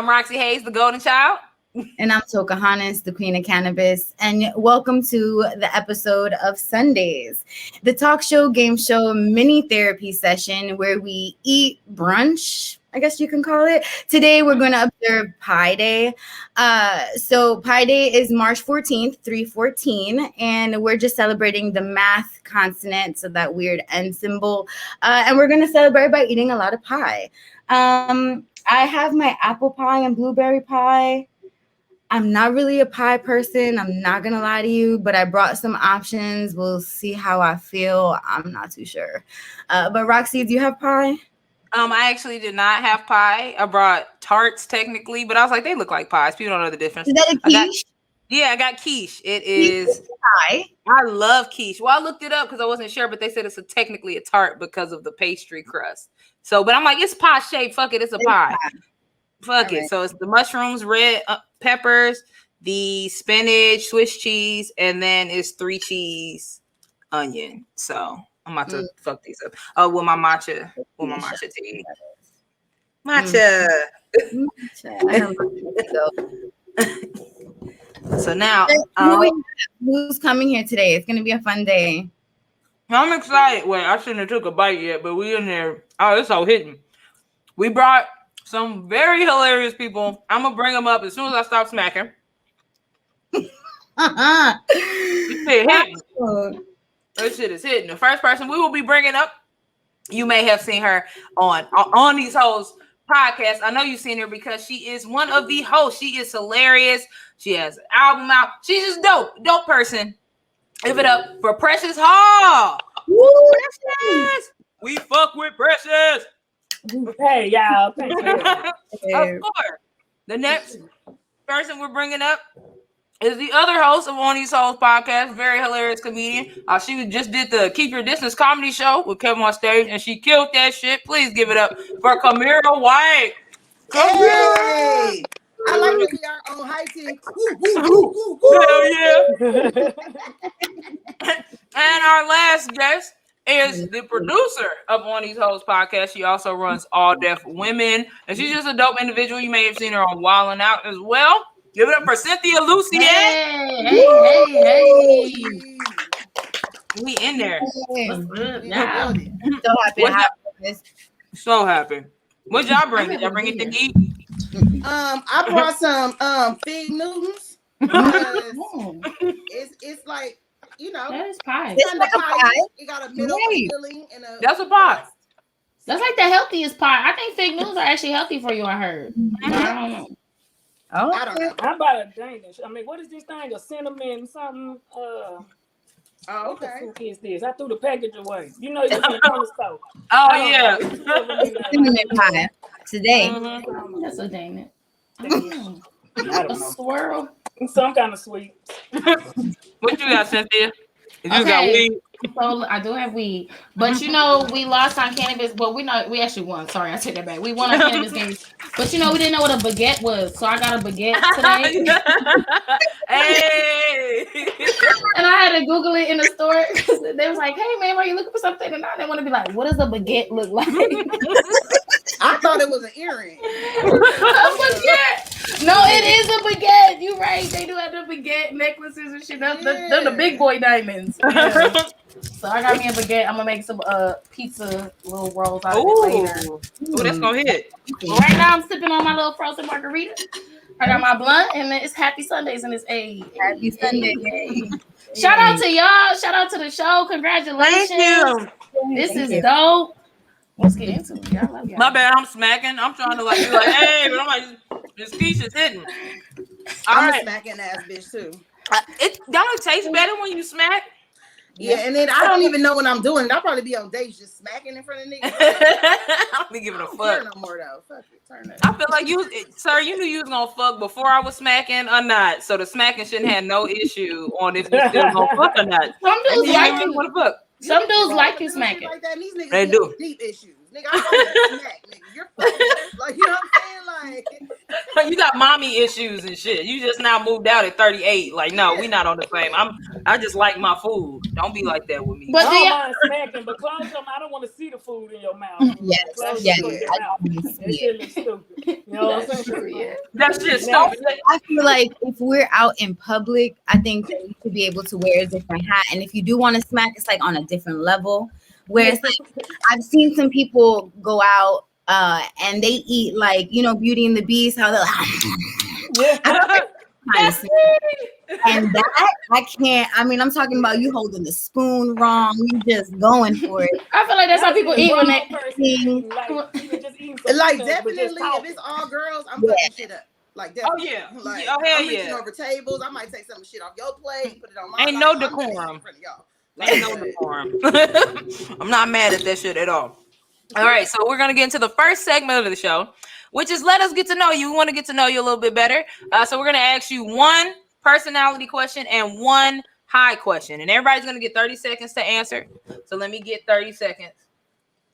I'm Roxy Haze, the golden child. And I'm Tocahantas, the queen of cannabis. And welcome to the episode of Sundaze, the talk show, game show, mini therapy session where we eat brunch, I guess you can call it. Today, we're going to observe Pi Day. So Pi Day is March 14th, 314, and we're just celebrating the math consonant, so that weird N symbol. And we're going to celebrate by eating a lot of pie. I have my apple pie and blueberry pie. I'm not really a pie person. I'm not going to lie to you, but I brought some options. We'll see how I feel. I'm not too sure. But Roxy, do you have pie? I actually did not have pie. I brought tarts technically, but I was like, they look like pies. People don't know the difference. Is that a quiche? I got quiche. It is pie. I love quiche. Well, I looked it up because I wasn't sure, but they said it's technically a tart because of the pastry crust. So, but I'm like, it's pie shaped. Fuck it, it's a pie. Fuck it. So it's the mushrooms, red peppers, the spinach, Swiss cheese, and then it's 3 cheese onion. So I'm about to fuck these up. Oh, with my matcha tea. Matcha. So now, who's coming here today? It's gonna be a fun day. I'm excited. Wait, I shouldn't have took a bite yet, but we in there. Oh, it's all hitting. We brought some very hilarious people. I'm gonna bring them up as soon as I stop smacking. This shit is hitting. The first person we will be bringing up, you may have seen her on these hoes podcast. I know you've seen her because she is one of the hosts. She is hilarious. She has an album out. She's just dope person. Give it up for Precious Hall. Woo, Precious. We fuck with Precious. Hey, y'all. Thank you. Of course. The next person we're bringing up is the other host of On These Hoes podcast, very hilarious comedian. She just did the Keep Your Distance comedy show with Kevin on stage, and she killed that shit. Please give it up for Kamira White. Hey! I like that we are on high team. Hell yeah. And our last guest is the producer of On These Hoes podcast. She also runs All Deaf Women, and she's just a dope individual. You may have seen her on Wildin' Out as well. Give it up for Cynthia Luciette. Hey. We in there. So happy. What y'all bring? Did y'all bring anything to eat? I brought some fig Newtons. It's like, you know, that is pie. It's like a pie. It got a middle filling and a. That's a pie. That's like the healthiest pie. I think fig Newtons are actually healthy for you. I heard. I don't know. Oh, I don't know. How about a Danish? I mean, what is this thing? A cinnamon something? Oh, what okay. the fuck is this? I threw the package away. You know, it's in the corner store. Oh yeah. cinnamon pie today. That's a Danish. I don't know. A swirl. Some kind of sweet. What you got, Cynthia? You got weed. So I do have weed, but you know we lost on cannabis. Well, we actually won. Sorry, I take that back. We won on cannabis games, but you know we didn't know what a baguette was, so I got a baguette today. Hey, and I had to Google it in the store. They was like, "Hey man, are you looking for something?" And I didn't want to be like, "What does a baguette look like?" I thought it was an earring. A baguette? No, it is a baguette. You right? They do have the baguette necklaces and shit. They're the big boy diamonds. Yeah. So I got me a baguette. I'm gonna make some pizza little rolls out of it later. Ooh, that's gonna hit. Right now I'm sipping on my little frozen margarita. I got my blunt and it's Happy Sundays and it's Happy Sunday. Shout out to y'all. Shout out to the show. Congratulations. Thank you. This is dope. Let's get into it. Y'all love y'all. My bad. I'm smacking. I'm trying to be like, hey, but I'm like, this quiche is hitting. I'm a smacking ass bitch too. Don't it taste better when you smack? Yeah, and then I don't even know when I'm doing it. I'll probably be on dates just smacking in front of niggas. I'll be giving a fuck. Turn no more though. Fuck it. Turn it. I feel like sir, you knew you was gonna fuck before I was smacking or not. So the smacking shouldn't have no issue on if you still gonna fuck or not. Some dudes like you want to fuck. Some dudes like you smacking. Like that. These niggas They do. deep issues. Nigga, I'm on smack, nigga. You're fucking, like, you know what I'm saying? Like, you got mommy issues and shit. You just now moved out at 38. Like, no, we not on the same. I just like my food. Don't be like that with me. But I don't mind smacking, but close your mouth. I don't want to see the food in your mouth. Yes, That shit looks stupid. You know what I'm saying? yeah. That shit's stupid. I feel like if we're out in public, I think that you should be able to wear a different hat. And if you do want to smack, it's like on a different level. Where it's like, I've seen some people go out and they eat like, you know, Beauty and the Beast, how they're like, and that I can't. I mean, I'm talking about you holding the spoon wrong, you just going for it. I feel like that's how people eat when they like definitely if it's all girls, I'm fucking shit up. Like definitely. Oh yeah. Like, oh hell I'm yeah. reaching over tables. I might take some shit off your plate, put it on my. Ain't no decorum. Ain't no decorum. I'm not mad at that shit at all. All right, so we're gonna get into the first segment of the show, which is let us get to know you. We want to get to know you a little bit better. So we're gonna ask you one personality question and one high question, and everybody's gonna get 30 seconds to answer. So let me get 30 seconds.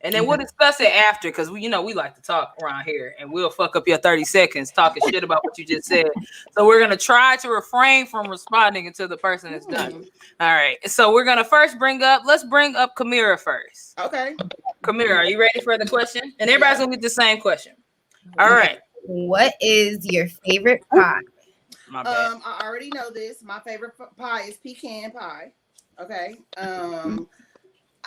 And then we'll discuss it after, because we like to talk around here, and we'll fuck up your 30 seconds talking shit about what you just said. So we're gonna try to refrain from responding until the person is done. All right. So we're gonna let's bring up Kamira first. Okay. Kamira, are you ready for the question? And everybody's gonna get the same question. All right. What is your favorite pie? My bad. I already know this. My favorite pie is pecan pie. Okay.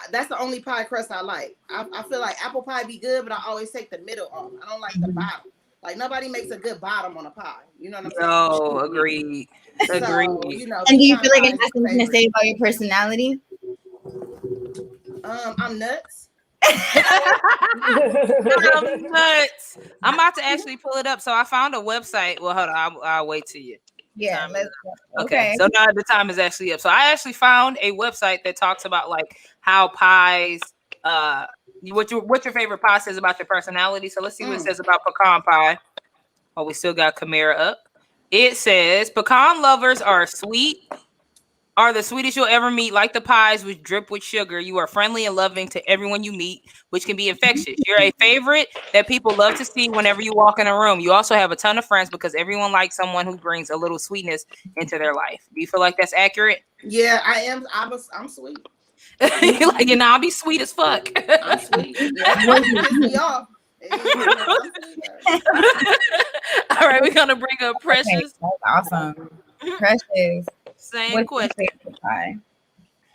That's the only pie crust I like. I feel like apple pie be good, but I always take the middle off. I don't like the bottom. Like nobody makes a good bottom on a pie. You know what I'm saying? No, agreed. So, you know, and do you feel like it has something to say about your personality? I'm nuts. I'm nuts. I'm about to actually pull it up. So I found a website. Well, hold on. I'll wait till you. Yeah. Okay. So now the time is actually up. So I actually found a website that talks about like how pies, what your favorite pie says about your personality. So let's see what it says about pecan pie. Oh, we still got Kamira up. It says pecan lovers are the sweetest you'll ever meet, like the pies which drip with sugar. You are friendly and loving to everyone you meet, which can be infectious. You're a favorite that people love to see whenever you walk in a room. You also have a ton of friends because everyone likes someone who brings a little sweetness into their life. Do you feel like that's accurate? Yeah, I am. I'm sweet. You're like, I'll be sweet as fuck. I'm sweet. Piss me off. All right, we're gonna bring up Precious. Okay, that's awesome. Precious. Same question.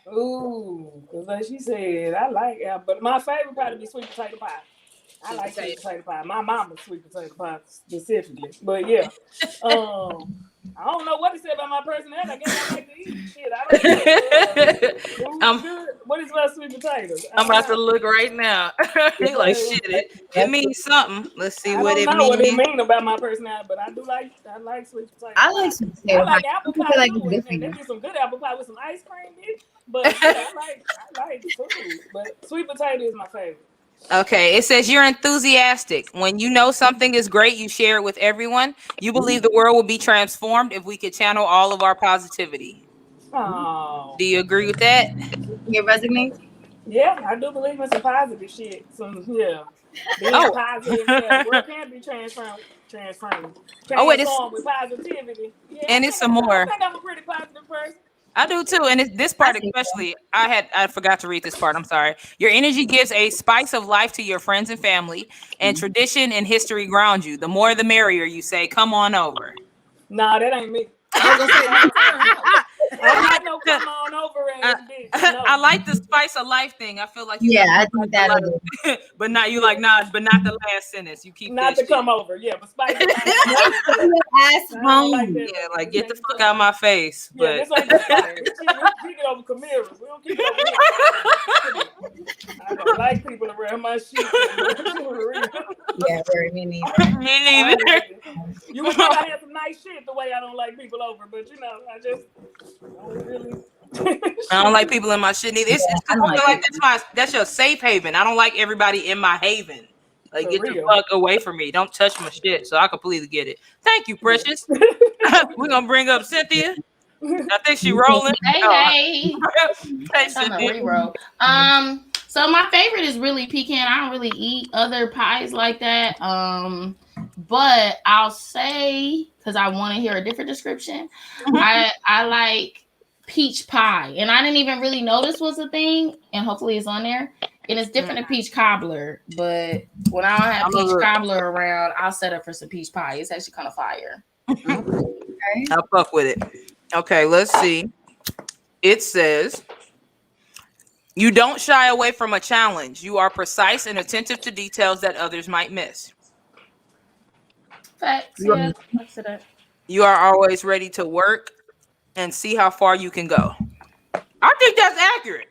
Ooh, because like she said, I like it, but my favorite probably be sweet potato pie. I like sweet potato pie. My mama's sweet potato pie specifically, but yeah. I don't know what to say about my personality. I guess I like to eat shit. I don't know. What is my sweet potatoes? I'm about to look right now. He like shit. It means something. Let's see what it means. I don't know what it means about my personality, but I like sweet potatoes. I like sweet potatoes. I like apple pie. Like and they do some good apple pie with some ice cream, bitch. But yeah, I like food. But sweet potato is my favorite. Okay, it says you're enthusiastic. When you know something is great, you share it with everyone. You believe the world would be transformed if we could channel all of our positivity. Oh. Do you agree with that? Your resignation? Yeah, I do believe in some positive shit. Being positive. Yeah, the world can be transformed with positivity. Yeah, and it's some more. I think I'm a pretty positive person. I do too, and this part especially, I forgot to read this part. I'm sorry. Your energy gives a spice of life to your friends and family, and tradition and history ground you. The more the merrier, you say. Come on over. Nah, that ain't me. I was gonna say, I know come on over and bitch. No. I like the spice of life thing. I feel like I think that but not you like not, but not the last sentence. You keep not to shit. Come over, yeah, but spice of life. ass home. Like get the fuck out of my face. Yeah, but it's like we keep it over Kamira. We don't keep it over here. I don't like people around my shit. Yeah, very me neither. Me neither. You would think I have some nice shit the way I don't like people over, but you know, I just don't really. I don't like people in my shit neither. I feel like that's your safe haven. I don't like everybody in my haven. Like, get the fuck away from me. Don't touch my shit. So I completely get it. Thank you, Precious. We're gonna bring up Cynthia. I think she rolling. Hey. Hey, Cynthia. Reroll. So my favorite is really pecan. I don't really eat other pies like that. But I'll say, because I want to hear a different description, I like peach pie, and I didn't even really know this was a thing, and hopefully it's on there. And it's different than peach cobbler, but when I don't have peach cobbler around, I'll set up for some peach pie. It's actually kind of fire. Okay. I'll fuck with it. Okay, let's see. It says, you don't shy away from a challenge. You are precise and attentive to details that others might miss. Facts. Yeah. You are always ready to work and see how far you can go. I think that's accurate.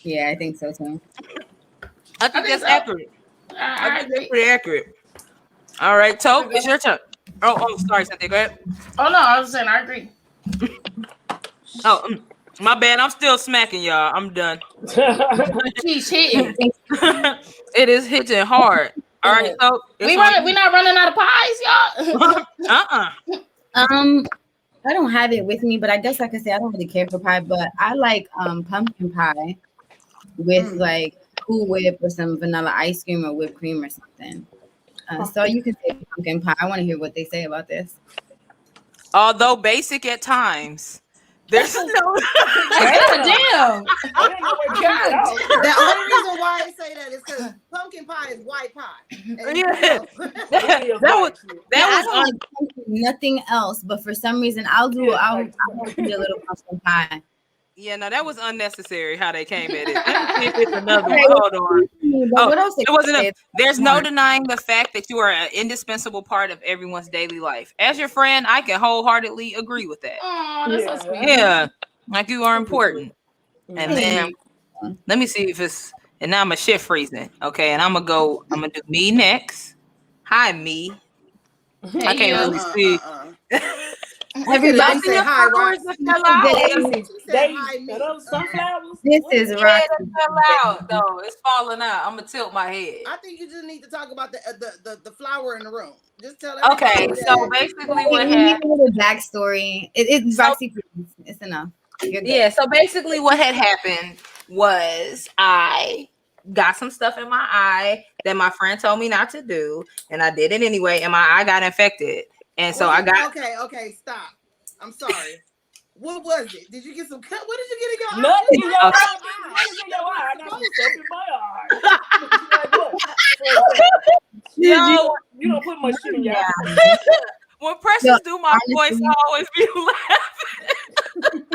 Yeah, I think so too. I think that's accurate. I think that's pretty accurate. All right, Toke, it's your turn. Oh, sorry, Cynthia. Go ahead. Oh no, I was saying I agree. Oh, my bad. I'm still smacking y'all. I'm done. She's hitting. It is hitting hard. All right, so we not running out of pies, y'all. I don't have it with me, but I guess I could say I don't really care for pie, but I like pumpkin pie with like Cool Whip or some vanilla ice cream or whipped cream or something. So you can say pumpkin pie. I want to hear what they say about this. Although basic at times, there's no. Damn. The only reason why I say that is because pumpkin pie is white pie. Yeah. that was I don't like pumpkin, nothing else, but for some reason I'll do a little pumpkin pie. Yeah, no, that was unnecessary how they came at it. Let me see if it's another one. Hold on. What else? It wasn't there's no denying the fact that you are an indispensable part of everyone's daily life. As your friend, I can wholeheartily agree with that. Oh, that's so sweet. Yeah, like you are important. And then let me see if it's, and now I'm a shift freezing. Okay, and I'm gonna do me next. Hi, me. I can't really see. Everybody say hi, Roxy. This is Roxy. Though it's falling out. I'm gonna tilt my head. I think you just need to talk about the flower in the room. Just tell Okay, so basically what happened? The backstory. It's Roxy. It's enough. Yeah. So basically, what had happened was I got some stuff in my eye that my friend told me not to do, and I did it anyway, and my eye got infected. And so I got okay, stop. I'm sorry. What was it? Did you get some cut? What did you get in your eye? Nothing in your eye. What is in your eye? I got some stuff in my eye. You don't put much shit in your eye. When Precious do my voice, I always be laughing.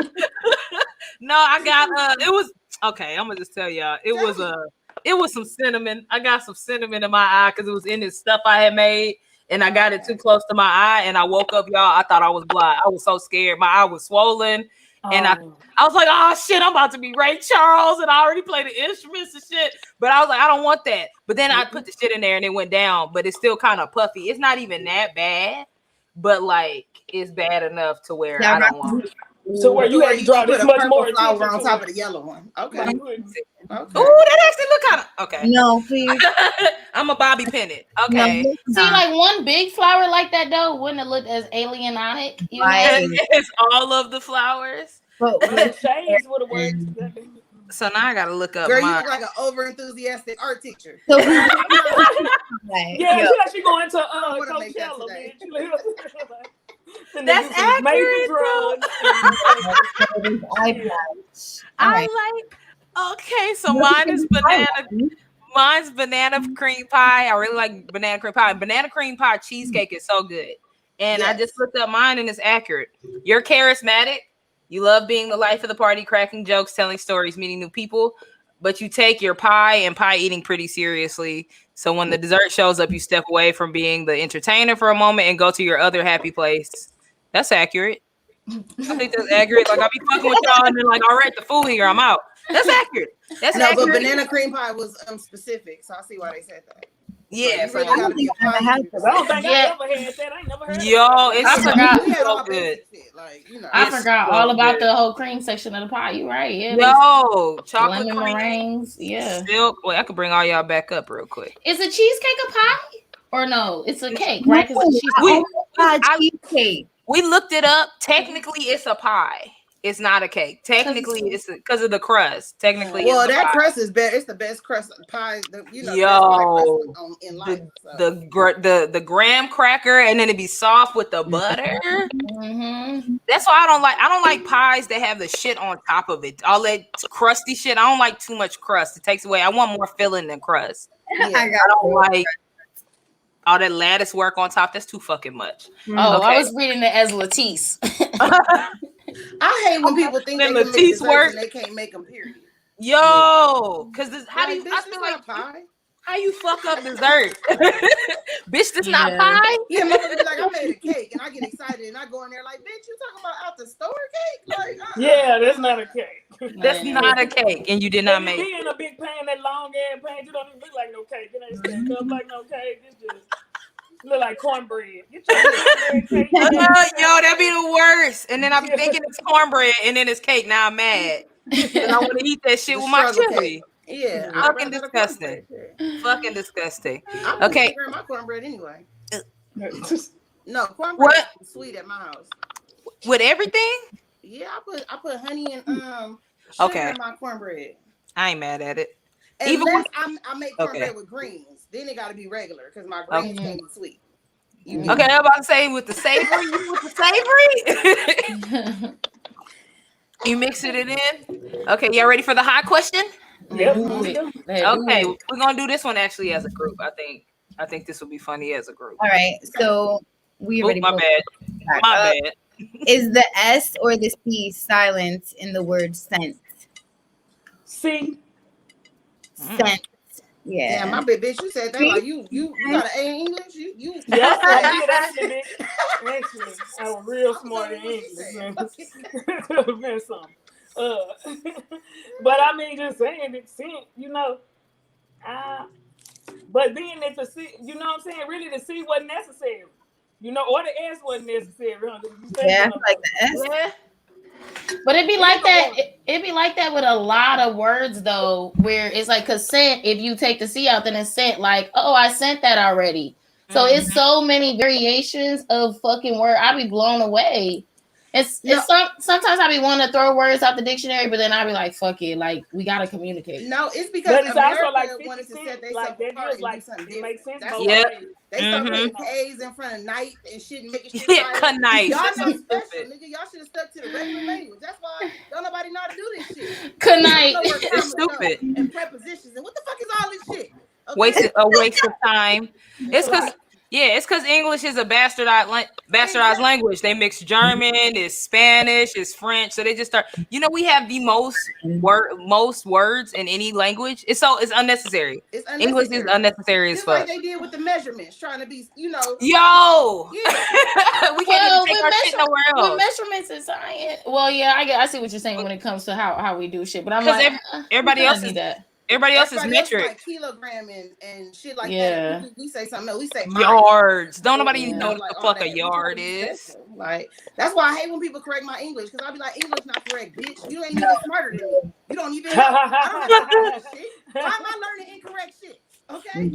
No, I got it was okay. I'm gonna just tell y'all it was some cinnamon. I got some cinnamon in my eye because it was in this stuff I had made. And I got it too close to my eye, and I woke up, y'all. I thought I was blind. I was so scared. My eye was swollen, and I was like, "Oh shit, I'm about to be Ray Charles," and I already played the instruments and shit. But I was like, "I don't want that." But then I put the shit in there, and it went down. But it's still kind of puffy. It's not even that bad, but like it's bad enough to where I don't want it. So where you had to draw this much more flower on top of the yellow one. Okay. Okay. Oh, that actually look kind of okay. No, please. I'm a Bobby pin it. Okay. No, see, like one big flower like that though wouldn't have looked as alienic. It's all of the flowers. But the shades would have worked. So now I gotta look up. Girl, you look like an over enthusiastic art teacher. So, yeah, she going to Coachella, man. That's accurate. I like. Okay, so mine is banana. Mine's banana cream pie. I really like banana cream pie. Banana cream pie cheesecake is so good. And I just looked up mine, and it's accurate. You're charismatic. You love being the life of the party, cracking jokes, telling stories, meeting new people. But you take your pie and pie eating pretty seriously. So when the dessert shows up, you step away from being the entertainer for a moment and go to your other happy place. That's accurate. I think that's accurate. Like I'll be fucking with y'all, and then like, all right, the food here, I'm out. That's accurate. That's accurate. But banana cream pie was specific, so I see why they said that. Yeah, so I don't think I ever had that. I ain't never heard. Yo, it's I forgot. so good. Like, I forgot all about the whole cream section of the pie. You right? Yeah. Yo, chocolate lemon meringues. Yeah. Silk. Wait, I could bring all y'all back up real quick. Is a cheesecake a pie or no? It's a cake, right? It's a cheesecake. Cheesecake. We looked it up. Technically, it's a pie. it's not a cake. Technically, it's because of the crust. Technically, well, it's that pie. crust is better. It's the best crust pie. The best pie Yo, crust in life. the graham cracker, and then it be soft with the butter. Mm-hmm. That's why I don't like pies that have the shit on top of it. All that crusty shit. I don't like too much crust. It takes away. I want more filling than crust. Yeah. I don't like all that lattice work on top. That's too fucking much. Oh, Okay. I was reading it as Lattice. I hate when people think they can make desserts and they can't make them. Period. Yo, because how do you? Bitch, I feel like pie. How you fuck up dessert? Bitch, this not pie? Yeah, motherfucker be like, I made a cake, and I get excited, and I go in there like, bitch, you talking about out the store cake? Like, yeah, that's not a cake. That's not a cake, and you did not make it. Be in a big pan, that long ass pan, you don't even look like no cake. It ain't stacked up like no cake. It's just look like cornbread. Get your cornbread cake. Yo, that'd be the worst. And then I be thinking it's cornbread, and then it's cake. Now I'm mad. And I want to eat that shit with my chili. Yeah, fucking disgusting. Fucking disgusting. Okay, my cornbread anyway. No, cornbread what? Is sweet at my house. With everything? Yeah, I put honey and sugar in my cornbread. I ain't mad at it. Unless I make cornbread with greens, then it got to be regular because my greens can't be sweet. Okay, I'm about to say with the savory, you mixing it in. Okay, y'all ready for the hot question? Yep. Okay, we're gonna do this one actually as a group. I think this will be funny as a group. All right, so we already. My bad. My bad. Is the S or the C silent in the word sense? C. Sense. Yeah. Damn, my big bitch, you said that like you got an A in English? You Yeah, actually, I was real smart in English. Could have been something. But I mean, just saying it, you know, but being that the C, you know what I'm saying, really the C wasn't necessary, you know, or the S wasn't necessary. Yeah, like the S. Yeah. But it'd be like that. It'd be like that with a lot of words though, where it's like consent. If you take the C out, then it's sent. Like, oh, I sent that already. So it's so many variations of fucking word. I'd be blown away. Sometimes I be wanting to throw words out the dictionary, but then I be like, fuck it, like we gotta communicate. No, it's because it's America also like wanted to set they like that apart is like it makes sense. They start putting A's in front of night and shit and making shit. Night. Y'all not special, nigga. Y'all should have stuck to the regular language. That's why don't nobody know how to do this shit. Good night. It's stupid. And prepositions and what the fuck is all this shit? Okay? A waste of time. It's because English is a bastardized language. They mix German, it's Spanish, it's French. So they just start. You know, we have the most words in any language. It's unnecessary. It's unnecessary. English is unnecessary as fuck. Like they did with the measurements, trying to be, you know. Yo, yeah. We can't even take our shit nowhere else. With measurements and science. Well, yeah, I see what you're saying when it comes to how we do shit. But I'm like, everybody else is that. Everybody else's metric, like kilogram and shit like that. We say something else. We say yards. Don't nobody know what the fuck a yard is. Like that's why I hate when people correct my English because I'll be like, English not correct, bitch. You ain't even smarter than me. You don't even. I don't know shit. Why am I learning incorrect shit? Okay.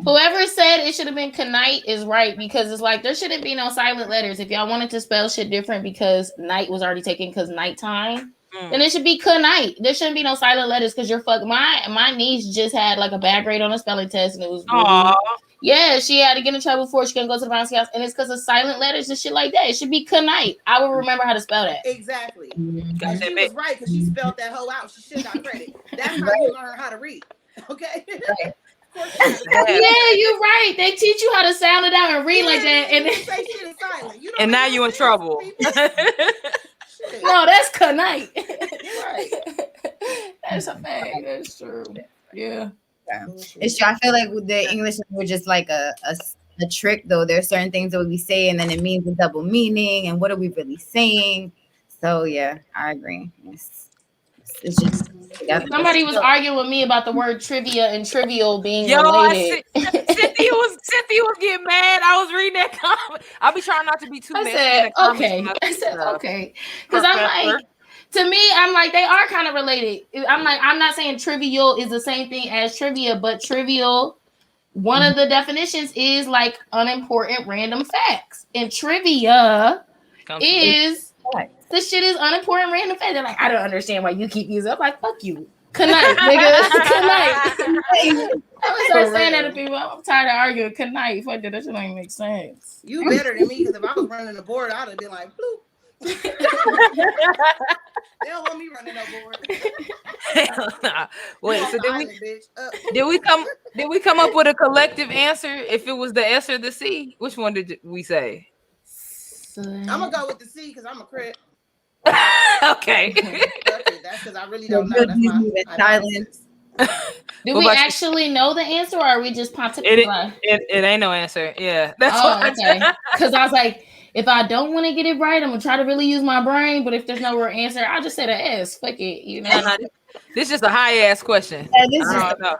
Whoever said it should have been knight is right because it's like there shouldn't be no silent letters. If y'all wanted to spell shit different because night was already taken because nighttime. Then it should be night. There shouldn't be no silent letters because you're fuck. My niece just had like a bad grade on a spelling test and it was really, yeah, she had to get in trouble before she couldn't go to the bouncy house and it's because of silent letters and shit like that. It should be night. I will remember how to spell that. Exactly. And she was right because she spelled that whole out. She should got credit. That's how you learn how to read. Okay. Yeah, you're right. They teach you how to sound it out and read like that, and then say shit is silent. And now you're in trouble. No, that's night. Right. That's a fact. That's true. Yeah. It's true. I feel like with the English language is like a trick though. There's certain things that we say and then it means a double meaning and what are we really saying? So yeah, I agree. It's just somebody was arguing with me about the word trivia and trivial being related. Cynthia was getting mad. I was reading that comment. I'll be trying not to be too mad. I said okay. Because I'm like, to me, I'm like, they are kind of related. I'm like, I'm not saying trivial is the same thing as trivia, but trivial, one of the definitions is like unimportant random facts. And trivia is This shit is unimportant random fact. They're like, I don't understand why you keep using it. I'm like, fuck you. Good night, nigga. Good night. I would start saying that to people. I'm tired of arguing. Good night. Fuck that. That shit don't even make sense. You better than me, because if I was running the board, I'd have been like, bloop. They don't want me running no board. Wait, so did we come up with a collective answer? If it was the S or the C, which one did we say? I'm gonna go with the C because I'm a crit. Okay. That's because I really don't know. That's my silence. Do we actually know the answer, or are we just pontificating? It ain't no answer. Yeah, that's okay. Because I was like, if I don't want to get it right, I'm gonna try to really use my brain. But if there's no real answer, I'll just say the S. Fuck it, you know. This is just a high ass question. Yeah, this I don't know.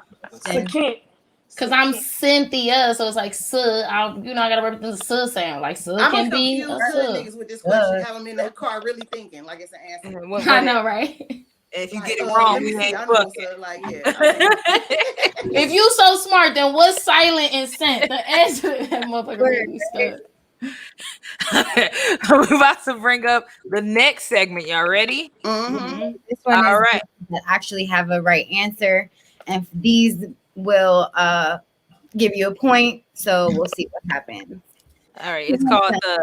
Because I'm Cynthia, so it's like I gotta represent the sound. Like can be. I'm niggas with this question. Have them in the car really thinking like it's an answer. I know, right? If you get it wrong, we ain't fucking. Like, if you so smart, then what's silent and scent? The answer to that motherfucker really stuck. We're about to bring up the next segment. Y'all ready? Mm-hmm. This one all right. That actually have a right answer, and these will give you a point. So we'll see what happens. All right. It's called the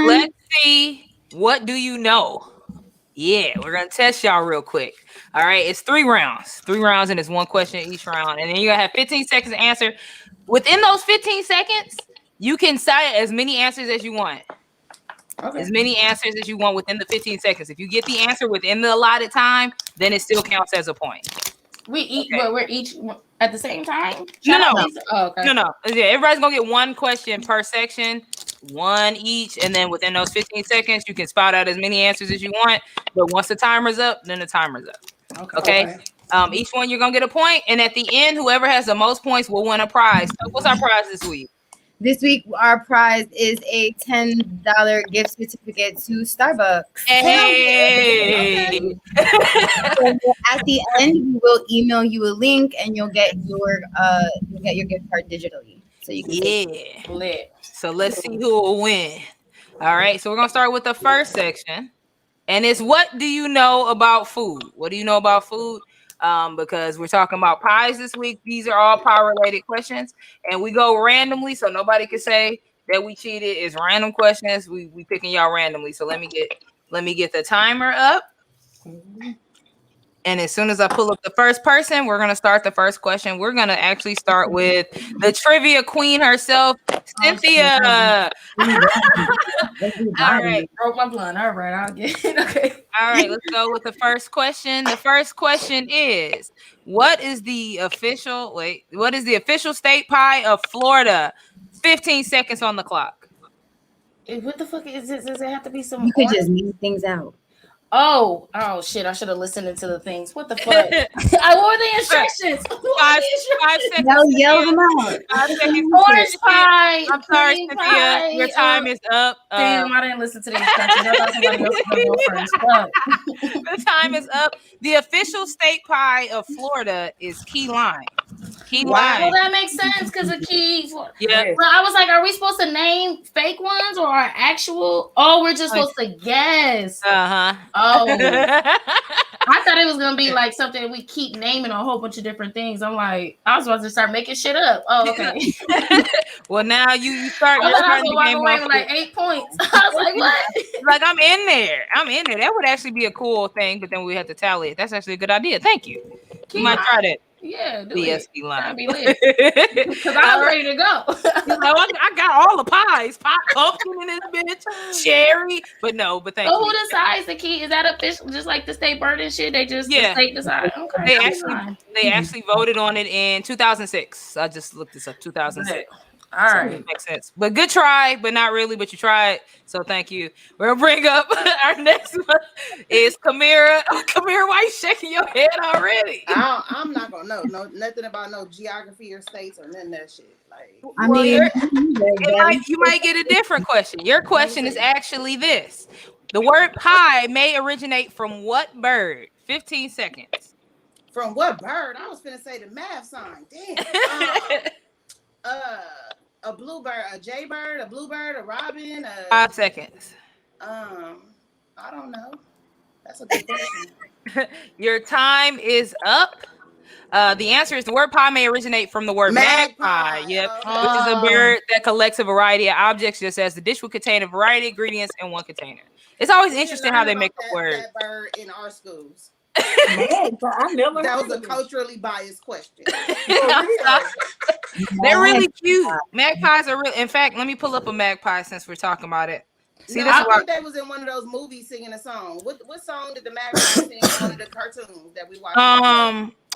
Let's See What Do You Know? Yeah, we're gonna test y'all real quick. All right, it's 3 rounds, and it's 1 question each round, and then you're gonna have 15 seconds to answer. Within those 15 seconds, you can cite as many answers as you want. Okay. As many answers as you want within the 15 seconds. If you get the answer within the allotted time, then it still counts as a point. But we're each at the same time? No. Oh, okay. No. Yeah, everybody's gonna get 1 question per section, 1 each, and then within those 15 seconds, you can spout out as many answers as you want. But once the timer's up, then the timer's up. Okay. Each one you're gonna get a point, and at the end, whoever has the most points will win a prize. So what's our prize this week? This week, our prize is a $10 gift certificate to Starbucks. Hey! At the end, we will email you a link, and you'll get your gift card digitally. So you can lit. So let's see who will win. All right. So we're gonna start with the first section, and it's what do you know about food? What do you know about food? Because we're talking about pies this week. These are all pie-related questions, and we go randomly, so nobody can say that we cheated. It's random questions. We picking y'all randomly. So let me get the timer up, and as soon as I pull up the first person, we're gonna start the first question. We're gonna actually start with the trivia queen herself, Cynthia. All right, broke my blunt. All right, I'll get it. Okay. All right, let's go with the first question. The first question is, what is the official state pie of Florida? 15 seconds on the clock. What the fuck is this? Does it have to be some? You could just leave things out. Oh shit! I should have listened into the things. What the fuck? I wore the instructions. 5 seconds. No, yell them out. 5 seconds. Orange pie. I'm sorry, Cynthia. Your time is up. Damn, I didn't listen to the instructions. I thought somebody else was gonna go first. The time is up. The official state pie of Florida is key lime. Key lime. Well, that makes sense because of key. Yeah. Well, I was like, are we supposed to name fake ones or our actual? Oh, we're just supposed to guess. Oh, I thought it was gonna be like something we keep naming a whole bunch of different things. I'm like, I was about to start making shit up. Oh, okay. Well, now you start. I was walking away with like 8 points. I was like, what? Like I'm in there. That would actually be a cool thing, but then we have to tally it. That's actually a good idea. Thank you. You might try that. Yeah, BSB line. Because I was ready to go. I got all the pies. Pop pumpkin in this bitch. Cherry. But thank you. Who decides the key? Is that official? Just like the state bird and shit? They just the state decide. Okay. They actually voted on it in 2006. I just looked this up. 2006. All right. So it makes sense. But good try, but not really, but you tried. So thank you. We're gonna bring up our next one is Kamira. Kamira, why you shaking your head already? I'm not gonna know nothing about no geography or states or none of that shit. Like, I mean, you might get a different question. Your question is actually this: the word pie may originate from what bird? 15 seconds. From what bird? I was finna say the math sign. Damn. A bluebird, a jaybird, a bluebird, a robin. 5 seconds. I don't know. That's a good question. Your time is up. The answer is the word pie may originate from the word magpie. Yep, which is a bird that collects a variety of objects, just as the dish would contain a variety of ingredients in one container. It's always interesting how they make the word. That bird in our schools. I never. That was a culturally biased question. They're really cute. Magpies are real. In fact, let me pull up a magpie since we're talking about it. See, no, I think they was in one of those movies singing a song. What song did the magpie sing in one of the cartoons that we watched?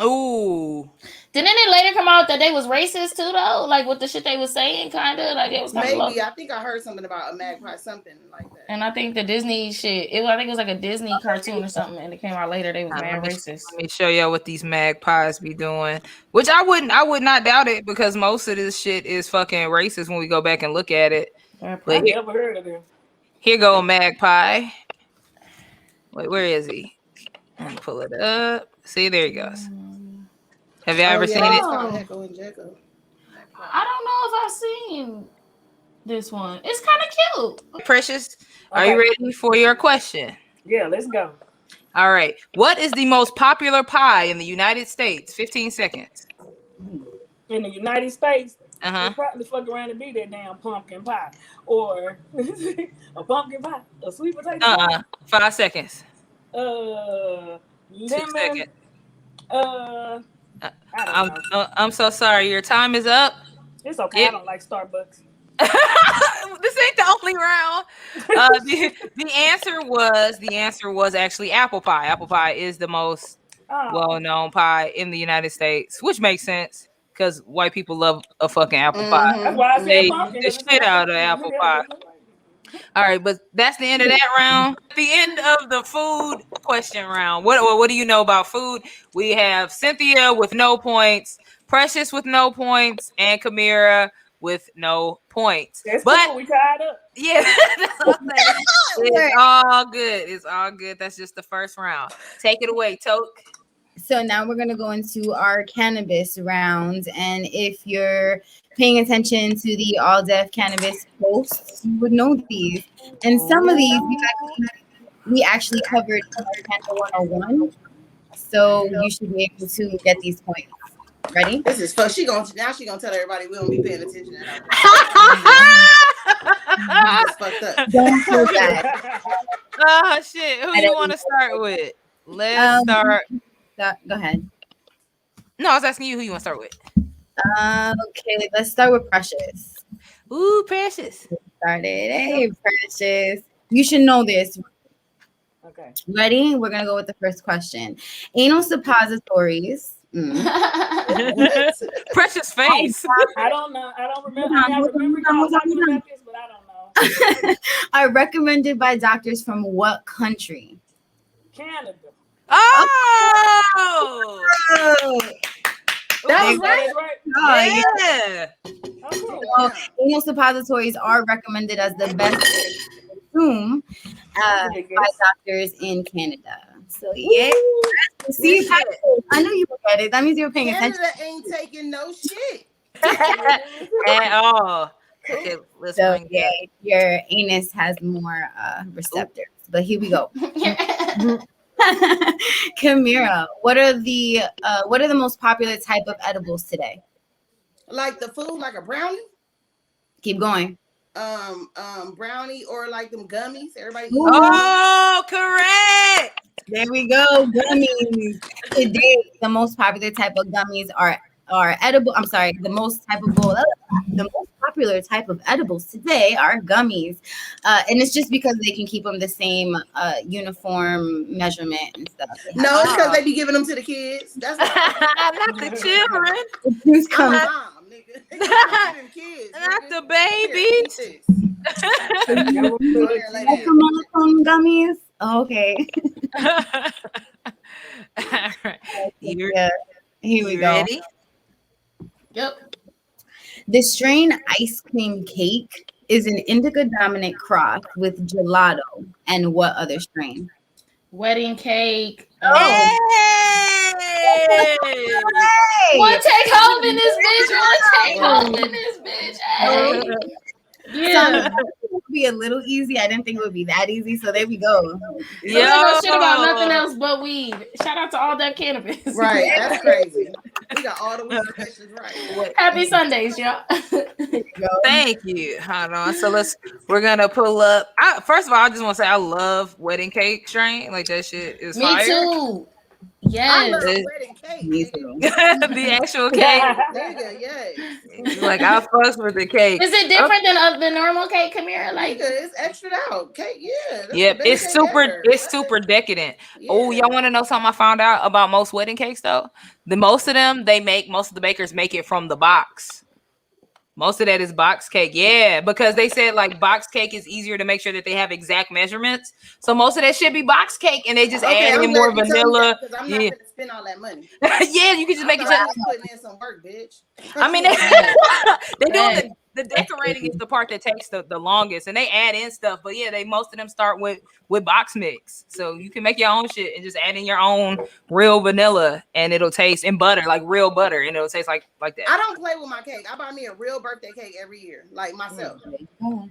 Ooh. Didn't it later come out that they was racist too, though? Like with the shit they was saying, kind of like it was maybe. I think I heard something about a magpie, something like that. And I think the Disney shit. I think it was like a Disney cartoon or something, and it came out later. They was mad racist. Let me show y'all what these magpies be doing. Which I would not doubt it, because most of this shit is fucking racist when we go back and look at it. I never heard of them. Here go a magpie. Wait, where is he? Let me pull it up. See, there he goes. Have you ever seen it? I don't know if I've seen this one. It's kind of cute. Precious, are you ready for your question? Yeah, let's go. All right. What is the most popular pie in the United States? 15 seconds. In the United States? Uh-huh. They probably fuck around and be that damn pumpkin pie. Or a pumpkin pie. A sweet potato pie. 5 seconds. 2 seconds. I'm so sorry. Your time is up. It's okay. I don't like Starbucks. This ain't the only round. The answer was actually apple pie. Apple pie is the most well-known pie in the United States, which makes sense because white people love a fucking apple pie. That's why I said pumpkin. The shit out of apple pie. All right, but that's the end of that round. At the end of the food question round. What do you know about food? We have Cynthia with no points, Precious with no points, and Kamira with no points. That's cool. We tied up. Yeah, that's what I'm saying. It's all good. It's all good. That's just the first round. Take it away, Toke. So now we're going to go into our cannabis round. And if you're paying attention to the All Deaf Cannabis posts, you would know these. And some of these we actually covered in our Canada 101. So you should be able to get these points. Ready? This is fun. She gonna tell everybody we don't be paying attention. Fucked up. Don't feel bad. Oh shit! Who do you want to start with? Let's start. Go ahead. No, I was asking you who you want to start with. Okay, let's start with Precious. Ooh, Precious. Started. Hey, Precious. You should know this. Okay. Ready? We're gonna go with the first question. Anal suppositories. Precious face. I don't know. I don't remember. I remember y'all talking about this, but I don't know. Are recommended by doctors from what country? Canada. Oh! That was right. Oh, yeah. Well, anal suppositories are recommended as the best to consume by doctors in Canada. So yeah, see, I know you look at it. That means you were paying attention. Canada ain't taking no shit at all. Okay, let's your anus has more receptors. But here we go. Kamira, what are the most popular type of edibles today? Like the food, like a brownie. Keep going. Brownie or like them gummies. Everybody. Oh, correct. There we go. Gummies. Today, the most popular type of gummies are edible. I'm sorry. The most popular type of edibles today are gummies, and it's just because they can keep them the same uniform measurement and stuff. No, it's because they be giving them to the kids. That's not the children. I'm a mom, nigga. Kids, not the babies. Monochrome gummies. Oh, okay. All right. Here we go. Ready? Yep. The strain ice cream cake is an indica dominant cross with gelato and what other strain? Wedding cake. Hey! One take home in this bitch. One take home in this bitch. Hey. Yeah. would be a little easy. I didn't think it would be that easy. So there we go. Yeah, no shit about nothing else but weed. Shout out to all that cannabis. Right, that's crazy. We got all the weed questions right. Happy Sundays, y'all. Thank you. Hold on. So we're gonna pull up. First of all, I just want to say I love wedding cake strain. Like that shit is fire. Me too. Yes. I love wedding cake. The actual cake. Nigga, yes. Like I fucks with the cake. Is it different than the normal cake, Kamira? Like it's extra out cake. Yeah. Yep. It's super decadent. Yeah. Oh, y'all want to know something I found out about most wedding cakes though? Most of the bakers make it from the box. Most of that is box cake. Yeah, because they said like box cake is easier to make sure that they have exact measurements. So most of that should be box cake, and they just add in more vanilla. Because I'm not gonna spend all that money. Yeah, you can just make it. Putting in some work, bitch. I mean, they do the decorating is the part that takes the longest, and they add in stuff. But yeah, most of them start with box mix, so you can make your own shit and just add in your own real vanilla, and it'll taste in butter, like real butter, and it'll taste like that. I don't play with my cake. I buy me a real birthday cake every year, like myself.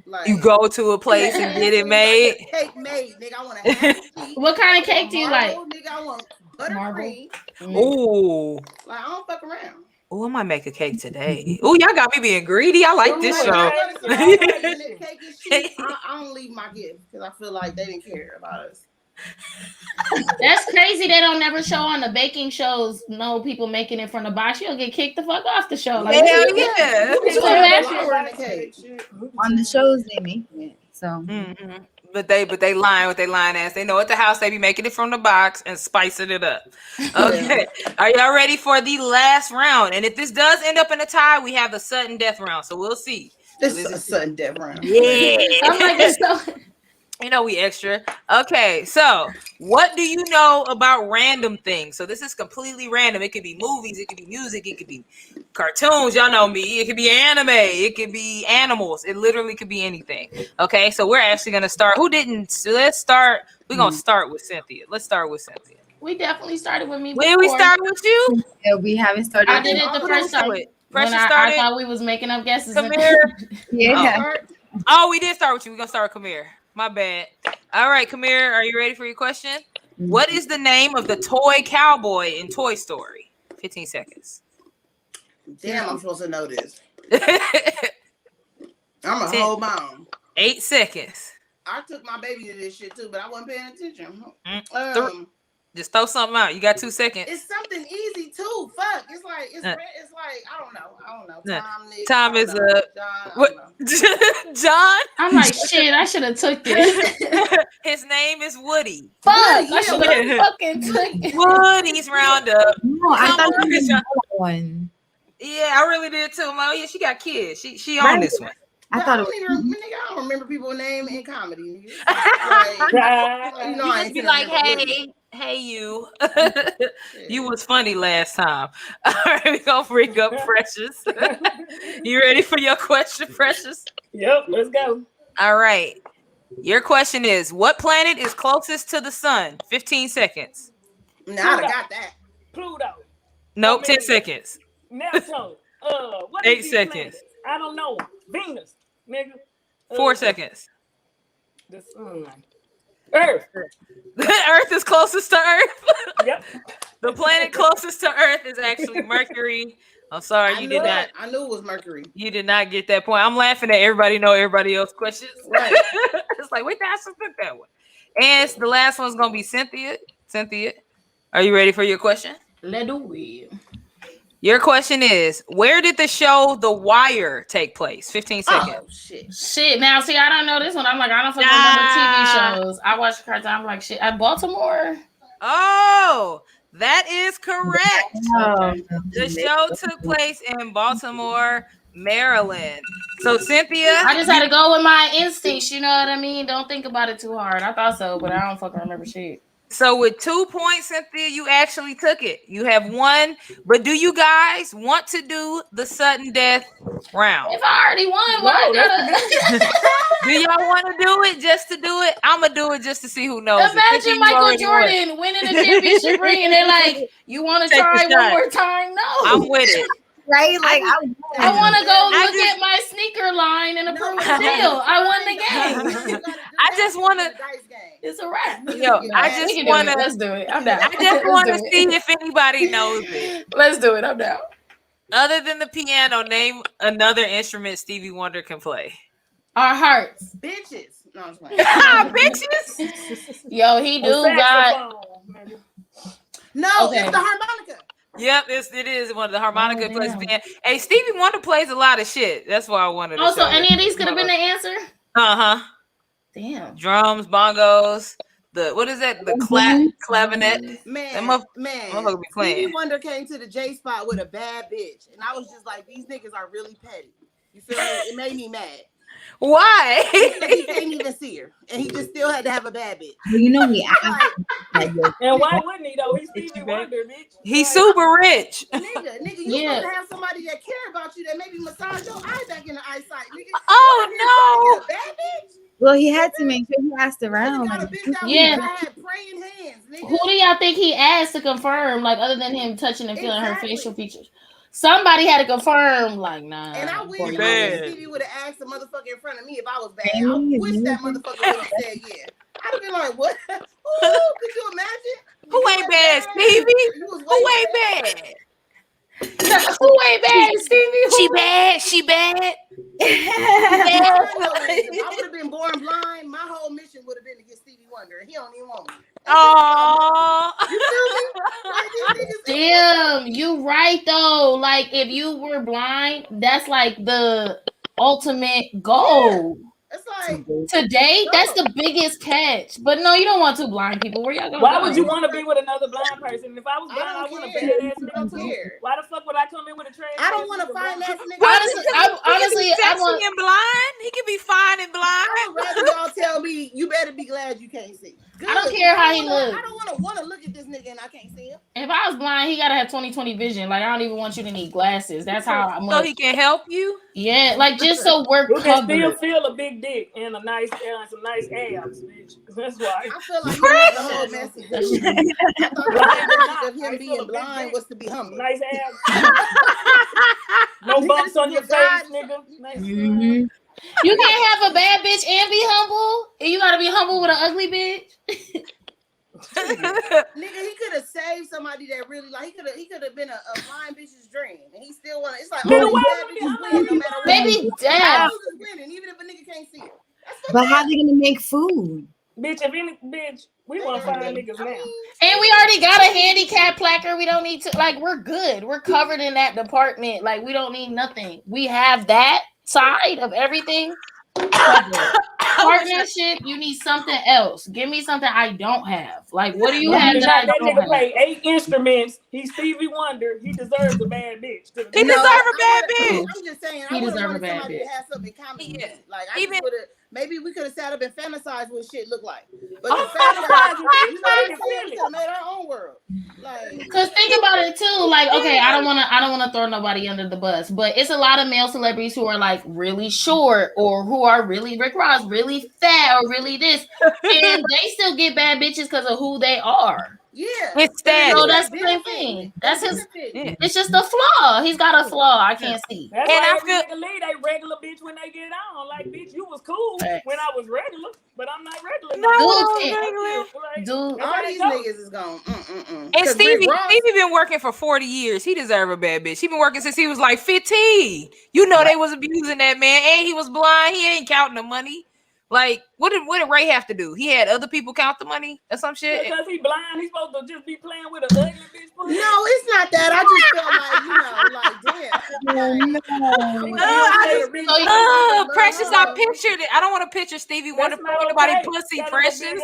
Like, you go to a place and get it made. Cake made, nigga. I want to. What kind of cake do you like? Nigga, I want buttercream. Ooh. Like I don't fuck around. Oh, I might make a cake today. Oh, y'all got me being greedy. I like this show. I don't leave my gift because I feel like they didn't care about us. That's crazy. They don't never show on the baking shows. No people making it from the box. You'll get kicked the fuck off the show. Like, yeah. On the shows they make it. So. Mm-hmm. But they lying with they lying ass. They know at the house they be making it from the box and spicing it up. Okay. Are y'all ready for the last round? And if this does end up in a tie, we have the sudden death round. So we'll see. This is a sudden death round. Yeah. I'm like, it's so. You know we extra. Okay, so what do you know about random things? So this is completely random. It could be movies, it could be music, it could be cartoons. Y'all know me. It could be anime. It could be animals. It literally could be anything. Okay, so we're actually gonna start. Let's start. We're gonna start with Cynthia. Let's start with Cynthia. We definitely started with me. When we start with you? Yeah, we haven't started. I did it the first time. Precious I started. I thought we was making up guesses. Kamira. Yeah. Oh, we did start with you. We're gonna start with Kamira. My bad. All right, Kamira, are you ready for your question? Mm-hmm. What is the name of the toy cowboy in Toy Story? 15 seconds. Damn, I'm supposed to know this. I'm a whole mom. 8 seconds. I took my baby to this shit too, but I wasn't paying attention. Just throw something out. You got 2 seconds. It's something easy too. Fuck. It's like I don't know. Time is up. John? I'm like, shit, I should have took this. His name is Woody. Fuck, I should have fucking took it. Woody's Roundup. No, I thought it was that one. Yeah, I really did too. Oh yeah, she got kids. She on this one. I thought I don't remember people's name in comedy. Like, you know, I be like, hey, you. You was funny last time. All right, we gonna bring up Precious. You ready for your question, Precious? Yep, let's go. All right. Your question is, what planet is closest to the sun? 15 seconds. Nah, I got that. Pluto. Nope, 10 seconds. Neptune. What 8 seconds. I don't know. Venus, nigga. 4 seconds. The sun. Earth. Earth is closest to Earth. Yep. The planet closest to Earth is actually Mercury. I'm sorry, you did not. I knew it was Mercury. You did not get that point. I'm laughing at everybody else's questions. Right. It's like, wait, I should pick that one. And the last one's gonna be Cynthia. Cynthia, are you ready for your question? Let's do it. Your question is, where did the show The Wire take place? 15 seconds. Oh, shit. Shit. Now, see, I don't know this one. I'm like, I don't fucking remember TV shows. I watch cartoons. I'm like, shit. At Baltimore. Oh, that is correct. Oh, The show took place in Baltimore, Maryland. So, Cynthia. I just had to go with my instincts. You know what I mean? Don't think about it too hard. I thought so, but I don't fucking remember shit. So with 2 points, Cynthia, you actually took it. You have one, but do you guys want to do the sudden death round? If I already won, why do y'all want to do it just to do it? I'm gonna do it just to see who knows. Imagine Michael Jordan winning the championship ring, and they're like, "You want to try one more time?" No, I'm with it. right? Like I want to go look at my sneaker line and approve the deal. I won the game. I just want to. It's a wrap. Yo, I just want to. Let's do it. I'm down. I just want to see if anybody knows it. Let's do it. I'm down. Other than the piano, name another instrument Stevie Wonder can play. Our hearts. Bitches. No, I'm playing. Bitches. Yo, he do got. No, Okay. it's the harmonica. Yep, it is one of the harmonica plays piano. Hey, Stevie Wonder plays a lot of shit. That's why I wanted to Also, show any it. of these could have been the answer? Uh-huh. Damn. Drums, bongos, what is that? The clavinet. Man, motherfucker be playing. Stevie Wonder came to the J spot with a bad bitch, and I was just like, these niggas are really petty. You feel me? It made me mad. Why? He can't even see her, and he just still had to have a bad bitch. Well, you know, he asked. And why wouldn't he though? He's Stevie Wonder, bitch. He's super rich. Nigga, you supposed to have somebody that care about you, that maybe massage your eye back in the eyesight. Nigga, Oh no, bad bitch. Well, he had to make sure he asked around. Got a bitch out Yeah. here that had praying hands. Nigga. Who do y'all think he asked to confirm, like, other than him touching and feeling her facial features? Somebody had to confirm, like, nah. And I wish bad. Stevie would have asked the motherfucker in front of me if I was bad. I wish that motherfucker would have said yeah. I'd have been like, what? Ooh, could you imagine? Who ain't bad, Stevie? Who ain't bad? Who ain't bad, Stevie? She bad. I would have been born blind. My whole mission would have been to get Stevie Wonder. He don't even want me. Oh. You feel me? Like, Damn, you right though. Like, if you were blind, that's like the ultimate goal. it's like Today, that's the biggest catch. But no, you don't want two blind people. Where y'all going? Why would you want to be with another blind person? If I was blind, I don't want a care. badass nigga too. Why the fuck would I come in with a trash? I don't want to find that nigga. Honestly, I Sexy want. and blind. He can be fine and blind. I would rather y'all tell me you better be glad you can't see. Good. I don't care how he look. I don't want to look at this nigga and I can't see him. If I was blind, he gotta have 20/20 vision. Like, I don't even want you to need glasses. That's how I'm. So he can help you. Yeah, like just so we're You can still covered. feel a big dick and a nice and some nice abs, bitch. That's why. I feel like the whole message. I thought the message of him being blind was to be humble. Nice abs. No bumps on your face, nigga. Nice. Mm-hmm. You can't have a bad bitch and be humble. And you gotta be humble with an ugly bitch. Nigga, he could have saved somebody that really like. He could have been a blind bitch's dream, and he still want. It's like Nigga, oh, why bad would bitches he- win no matter what. Maybe death. Winning, even if a nigga can't see it. But how they gonna make food? Bitch, if any bitch, we want to find niggas now. And we already got a handicap placard. We don't need to, like, we're good. We're covered in that department. Like, we don't need nothing. We have that side of everything covered. Partnership, you need something else. Give me something I don't have. Like, what do you have that I That don't nigga have? play 8 instruments. He's Stevie Wonder. He deserves a bad bitch. He deserves a bad bitch. I'm just saying. He I would deserve a have bad somebody bitch. to have something in common. Yeah. Like I Even- would have. Maybe we could have sat up and fantasized what shit looked like. But I'm the fantasized, fantasizing, you know what I'm bitch. I can saying? We feel could have made our own world. Like, Cause think about it too, like, okay, I don't wanna throw nobody under the bus, but it's a lot of male celebrities who are like really short or who are really Rick Ross, really fat or really this, and they still get bad bitches because of who they are. yeah. It's status. So that's the same thing. That's his. Yeah. It's just a flaw. He's got a flaw. I can't see. That's And why I every nigga leave they regular bitch when they get on. Like, bitch, you was cool Facts. when I was regular, but I'm not regular. No, Dude, All these niggas is gone. And Stevie been working for 40 years. He deserve a bad bitch. He been working since he was like 15. You know they was abusing that man, and he was blind. He ain't counting the money. Like, what did Ray have to do? He had other people count the money or some shit. Because he blind, he's supposed to just be playing with a ugly bitch. No, it's not that. I just felt like, you know, like, damn. Precious, I pictured it. I don't want to picture Stevie Wonder playing nobody pussy, Precious.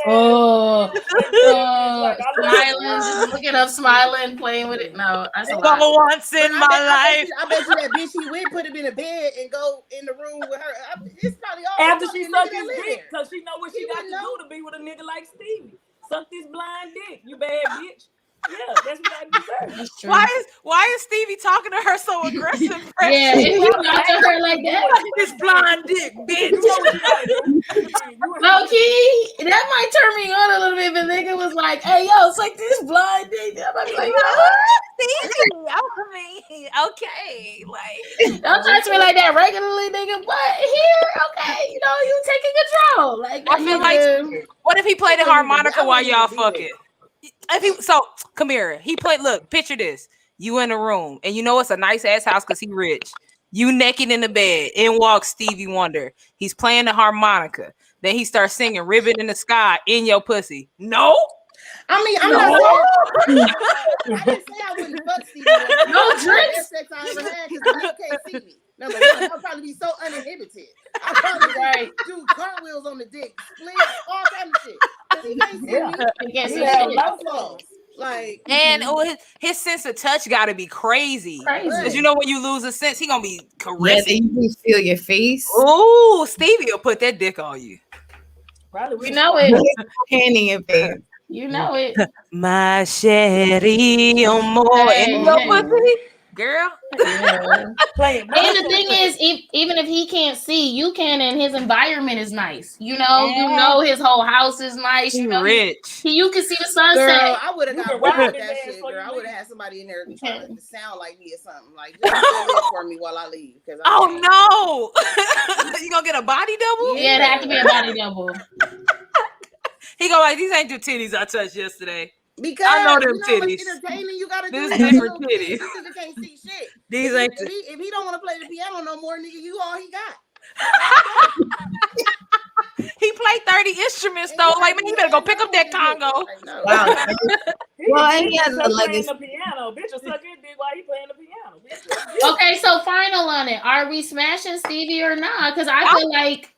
Smiling, just looking up, smiling, playing with it. No, I said once in my life. I bet you that bitch he went put him in a bed and go in the room with her. It's probably all After she fucking sucked niggas his that live dick, there. because she know what she got to do to be with a nigga like Stevie. Suck this blind dick, you bad bitch. Yeah, that's what I deserve. that's true. Why is Stevie talking to her so aggressive? Precious? Yeah, if you talk to her like that, This blind dick, bitch. You know what you gotta do. low key, that might turn me on a little bit. But nigga was like, "Hey, yo, it's like this blind dick." I might be like, okay. Like, don't touch me like that regularly, nigga. But here, okay, you know, you taking control. Like, I feel like, what if he played the harmonica while y'all fucking? So, Kamira, he played. Look, picture this: you in a room, and you know it's a nice ass house because he rich. You naked in the bed, in walks Stevie Wonder. He's playing the harmonica. Then he starts singing "Ribbon in the Sky" in your pussy. No. I mean, I'm not saying. I didn't say I wouldn't fuck Stevie Wonder. No tricks. Sex I ever had because the nigga can't see me. Number one, I'll probably be so uninhibited. I probably do cartwheels on the dick, splits, all kind of shit. Because he can't see me. He can't see Yeah, shit. like, and his sense of touch got to be crazy. Because you know when you lose a sense, he gonna be caressing. Yeah, you feel your face. Ooh, Stevie will put that dick on you. Probably, you know it. Hand in your face. You know it. My sherry on more in your pussy, girl. Yeah. And the thing is, even if he can't see, you can, and his environment is nice. You know, his whole house is nice. You know, rich. You can see the sunset. Girl, I would have got wild with that shit, girl. I would have had somebody in there trying to sound like me or something. Like, just live for me while I leave. Oh no, you gonna get a body double? Yeah, it have to be a body double. He go like, these ain't the titties I touched yesterday. Because I know them you know titties. Entertaining, you gotta do These different titties. titties. This nigga can't see shit. These ain't. If he don't want to play the piano no more, nigga, you all he got. He played 30 instruments though. Like, man, you better go pick up that Congo. Wow. Well, and he has a legacy. legacy. The piano, bitch, will suck his dick while he playing the piano. Okay, so final on it. Are we smashing Stevie or not? Because I feel like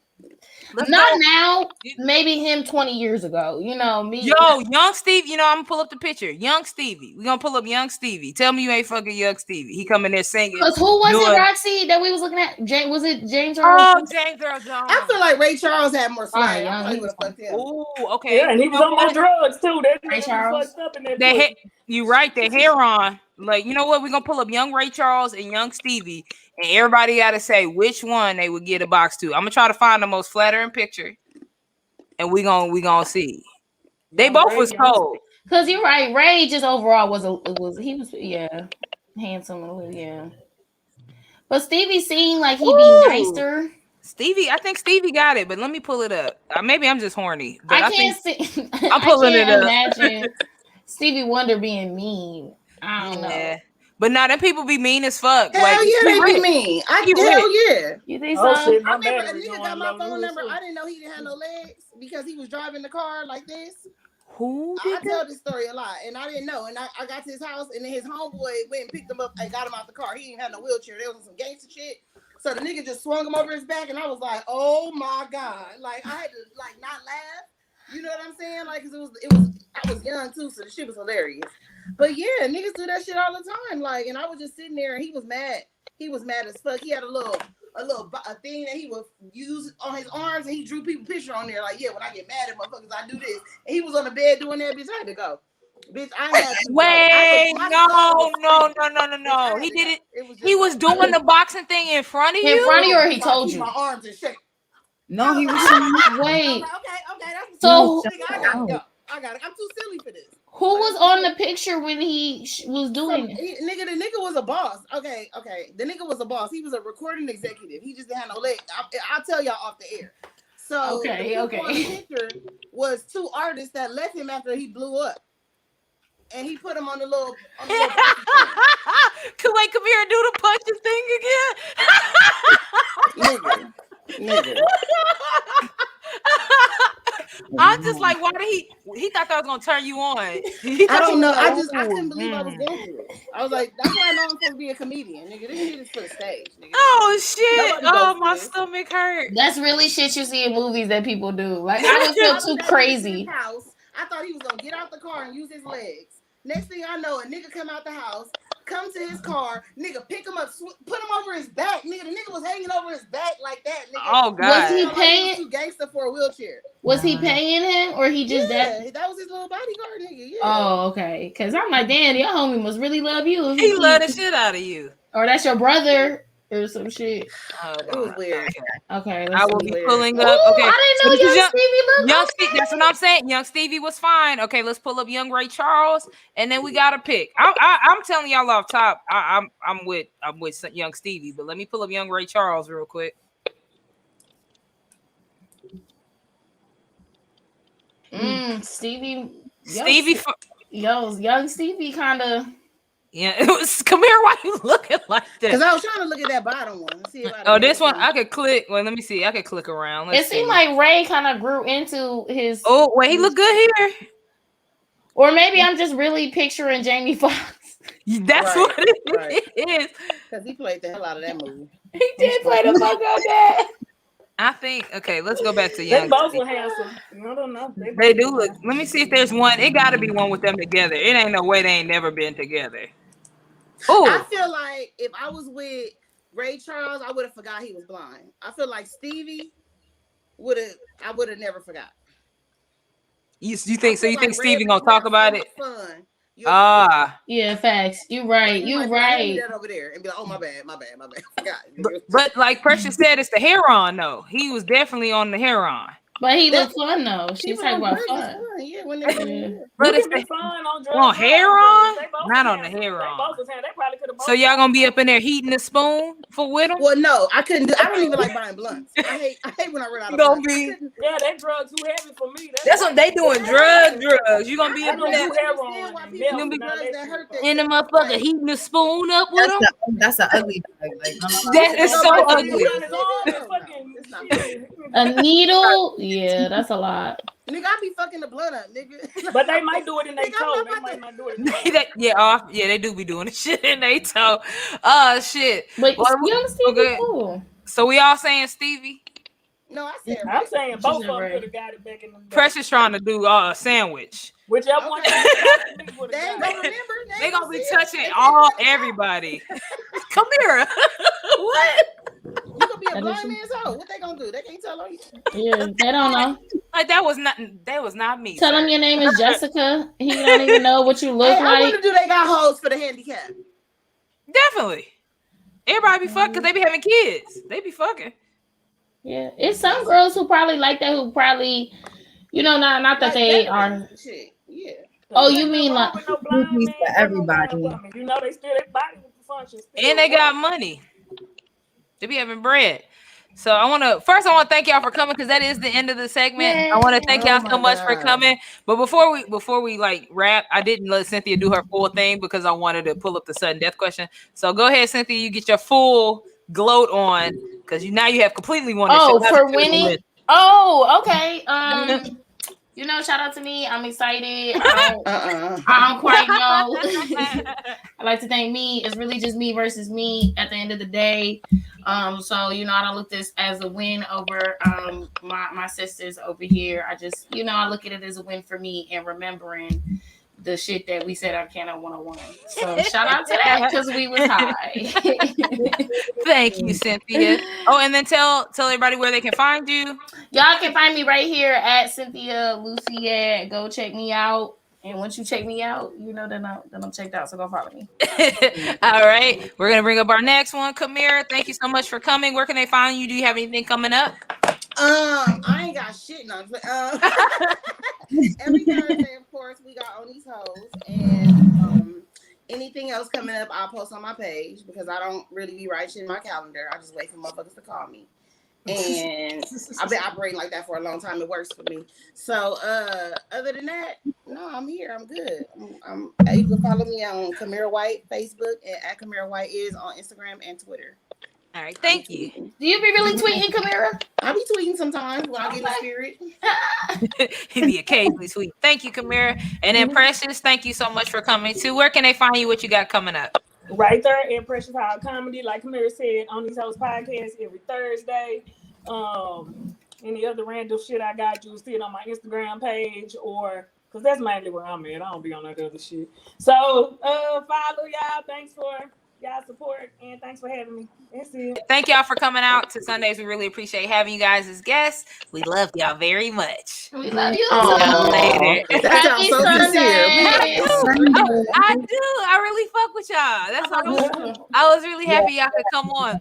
not now, maybe him 20 years ago. You know, me. Yo, young Steve, you know, I'm gonna pull up the picture. Young Stevie. We're gonna pull up young Stevie. Tell me you ain't fucking young Stevie. He come in there singing. Because who was it, Roxy, that we was looking at? Was it James Earl? Oh, James Earl Jones. I feel like Ray Charles had more swag. Ooh, okay. Yeah, and he was on drugs too. That Ray Charles. Fucked up in that you right, the hair on. Like, you know what? We're gonna pull up young Ray Charles and young Stevie, and everybody gotta say which one they would get a box to. I'm gonna try to find the most flattering picture. And we gonna see. They both Ray was cold. Cause you're right. Ray just overall was handsome, yeah. But Stevie seemed like he'd be nicer. Stevie, I think Stevie got it, but let me pull it up. Maybe I'm just horny. But I can't see. I'm pulling it up. Imagine Stevie Wonder being mean. I don't know. But now them people be mean as fuck. Hell like, yeah, they be mean. Hell yeah. You think Oh, so? shit, I remember a nigga got my phone number. I didn't know he didn't have no legs because he was driving the car like this. Who? I tell this story a lot, and I didn't know. And I got to his house, and then his homeboy went and picked him up and got him out the car. He didn't have no wheelchair. There was some gangster shit. So the nigga just swung him over his back, and I was like, "Oh my god!" Like I had to like not laugh. You know what I'm saying? Like, 'cause it was. I was young too, so the shit was hilarious. But yeah, niggas do that shit all the time. Like, and I was just sitting there, and he was mad. He was mad as fuck. He had a thing that he would use on his arms, and he drew people picture on there. Like, yeah, when I get mad at motherfuckers, I do this. And he was on the bed doing that. Bitch, I had to go. Bitch, I had to Wait, go. no. He did it. He was doing the boxing thing in front of you. In front of you, or he told you? My arms in shape. No, he was. Wait. Okay. That's So I gotta go. I got it. I'm too silly for this. Who was on the picture when he was doing it? The nigga was a boss. Okay. The nigga was a boss. He was a recording executive. He just didn't have no leg. I'll tell y'all off the air. So the picture was two artists that left him after he blew up. And he put him on the little Wait, come here and do the punching thing again. Nigga. I'm just like, why did he thought that was gonna turn you on? I don't know. I couldn't believe I was going through it. I was like, that's why I know I'm supposed to be a comedian, nigga. This shit is for the stage, nigga. Oh shit! Oh, my stomach hurt. That's really shit you see in movies that people do. Like, I would feel too crazy. I thought he was gonna get out the car and use his legs. Next thing I know, a nigga come out the house, come to his car, nigga pick him up, put him over his back, nigga. The nigga was hanging over his back like that, nigga. Oh god. Was he paying? Too gangster for a wheelchair. Was he paying him, or he just that was his little bodyguard, nigga. Yeah. Oh, okay. Cause I'm like, damn, your homie must really love you. He love the shit out of you. Or that's your brother. or some shit. It was weird. Okay, I will see. be pulling up. Ooh, Okay, I so didn't this know is Young Stevie looked Young okay. Stevie. That's what I'm saying. Young Stevie was fine. Okay, let's pull up Young Ray Charles, and then we got to pick. I'm telling y'all off top. I'm with Young Stevie, but let me pull up Young Ray Charles real quick. Stevie. Stevie. Young Stevie kind of. Yeah, it was Kamira. Why you looking like that? Because I was trying to look at that bottom one. See if this one I could click. Well, let me see. I could click around. Let's see. Seemed like Ray kind of grew into his. Oh, wait, he looked good here. Or maybe I'm just really picturing Jamie Foxx. That's what it is. Because he played the hell out of that movie. He did play the fuck out that. I think. Okay, let's go back to They Young. both were handsome. I don't know. They do look. Let me see if there's one. It got to be one with them together. It ain't no way they ain't never been together. Oh, I feel like if I was with Ray Charles, I would have forgot he was blind. I feel like Stevie I would have never forgot. You think so? You think Ray Stevie gonna talk about it? Fun. Yeah, facts. You right. You right. That over there and be like, oh my bad. Forgot. But like Precious said, it's the hair on though. He was definitely on the hair on. But he looked fun though. She's talking about fun. Yeah, when but it's fun on drugs. On hair on, not on the hair on. So y'all gonna be up in there heating the spoon for with them? Well, no, I couldn't do. I don't even like buying blunts. I hate when I run out of blunts. Yeah, that drug too heavy for me. That's what they doing. Drugs. You gonna be up in there? You gonna be in the motherfucker heating the spoon up with them? That's an ugly drug. Like, that is so ugly. A needle? Yeah, that's a lot. Nigga, I be fucking the blunt up, nigga. But they might do it in their toe. They might not do it. They do be doing the shit in their toe. Shit. But Young Stevie cool. So we all saying Stevie? No, I'm saying both of them could have got it back in the day. Precious trying to do a sandwich. Whichever one. They ain't gonna remember. They gonna be touching everybody. Kamira. What? You gonna be a blind man's hoe. What they gonna do? They can't tell on you. Yeah, they don't know. Like that was not me. Tell them your name is Jessica. He don't even know what you look like. I wonder do they got hoes for the handicap? Definitely. Everybody be fucking because they be having kids. They be fucking. Yeah, it's some girls who probably like that. Who probably, not that they are. Yeah. Oh, you mean like for everybody? You know they still their body functions. And they got money. They be having bread. So I want to thank y'all for coming because that is the end of the segment. Yay. I want to thank y'all so much for coming. But before we like wrap, I didn't let Cynthia do her full thing because I wanted to pull up the sudden death question. So go ahead, Cynthia. You get your full gloat on because now you have completely won. For winning. Oh, okay. Shout out to me. I'm excited. I don't quite know. I like to thank me. It's really just me versus me at the end of the day. So I don't look this as a win over my sisters over here. I just, I look at it as a win for me and remembering the shit that we said on Canada 101. So shout out to that because we was high. Thank you, Cynthia. Oh, and then tell everybody where they can find you. Y'all can find me right here at Cynthia Luciette. Go check me out. And once you check me out, then I'm checked out. So go follow me. All right. We're going to bring up our next one. Kamira, thank you so much for coming. Where can they find you? Do you have anything coming up? I ain't got shit. No, every Thursday, of course, we got On These Hoes. And anything else coming up, I'll post on my page because I don't really be writing shit in my calendar. I just wait for motherfuckers to call me. And I've been operating like that for a long time. It works for me. So other than that, no, I'm here. I'm good. You can follow me on Kamira White Facebook and at Kamira White is on Instagram and Twitter. All right, thank you. Do you be really tweeting, Kamira? I be tweeting sometimes when I get in the spirit. He be occasionally tweet. Thank you, Kamira. And then Precious, thank you so much for coming too. Where can they find you? What you got coming up? Right there at Precious High Comedy, like Kamira said, On These Hoes podcast every Thursday. Any other random shit I got, you see it on my Instagram page or because that's mainly where I'm at. I don't be on that other shit. So follow y'all. Thanks for y'all support and thanks for having me. That's Roxy. Thank y'all for coming out to Sundaze. We really appreciate having you guys as guests. We love y'all very much. We love you. Later. That sounds so sincere. I do. I really fuck with y'all. That's all. I was really happy y'all could come on.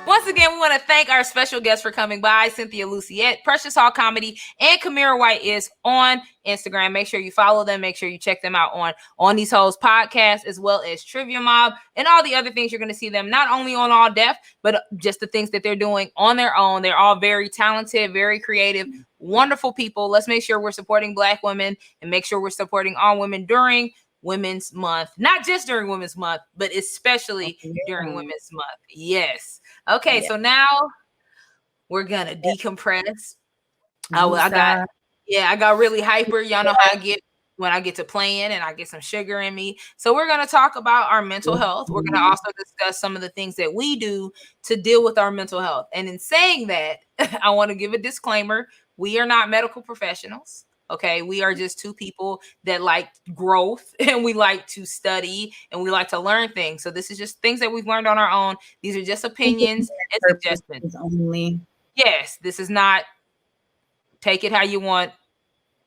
Once again, we want to thank our special guests for coming by, Cynthia Luciette, Precious Hall Comedy, and Kamira White is on Instagram. Make sure you follow them. Make sure you check them out on These Hoes podcast, as well as Trivia Mob and all the other things. You're going to see them not only on All Deaf, but just the things that they're doing on their own. They're all very talented, very creative, wonderful people. Let's make sure we're supporting Black women and make sure we're supporting all women during Women's Month. Not just during Women's Month, but especially during Women's Month. Yes. Okay, so now we're gonna decompress. I got really hyper. Y'all know how I get when I get to playing and I get some sugar in me. So we're gonna talk about our mental health. We're gonna also discuss some of the things that we do to deal with our mental health. And in saying that, I want to give a disclaimer: we are not medical professionals. Okay, we are just two people that like growth and we like to study and we like to learn things. So this is just things that we've learned on our own. These are just opinions and suggestions only. Yes, this is not take it how you want.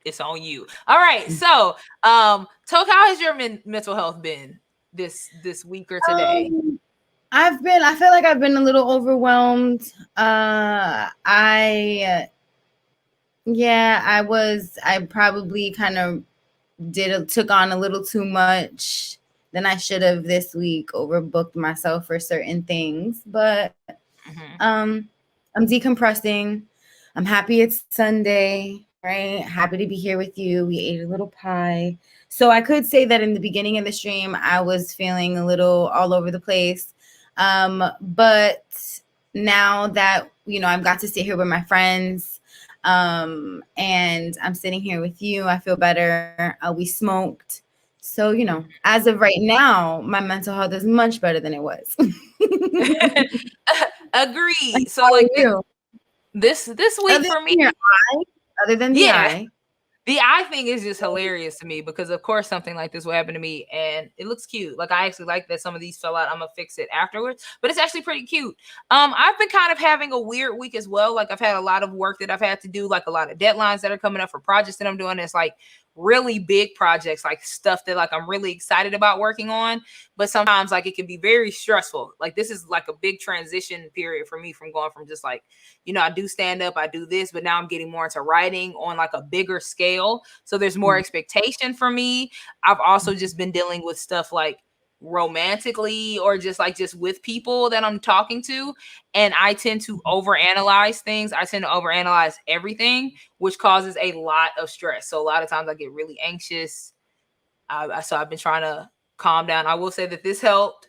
It's on you. All right. So, Toke, how has your mental health been this week or today? I feel like I've been a little overwhelmed. I probably kind of took on a little too much than I should have this week, overbooked myself for certain things, but I'm decompressing. I'm happy it's Sunday, right? Happy to be here with you. We ate a little pie. So I could say that in the beginning of the stream, I was feeling a little all over the place. But now that, I've got to sit here with my friends, and I'm sitting here with you, I feel better. We smoked. So, as of right now, my mental health is much better than it was. Agreed. So like this week for me, other than the eye. The eye thing is just hilarious to me because, of course, something like this will happen to me and it looks cute. Like, I actually like that some of these fell out. I'm going to fix it afterwards, but it's actually pretty cute. I've been kind of having a weird week as well. Like, I've had a lot of work that I've had to do, like a lot of deadlines that are coming up for projects that I'm doing. It's like really big projects, like stuff that like I'm really excited about working on, but sometimes like it can be very stressful. Like this is like a big transition period for me from going from just like, I do stand up, I do this, but now I'm getting more into writing on like a bigger scale. So there's more expectation for me. I've also just been dealing with stuff like romantically or just with people that I'm talking to. And I tend to overanalyze things. I tend to overanalyze everything, which causes a lot of stress. So a lot of times I get really anxious. So I've been trying to calm down. I will say that this helped.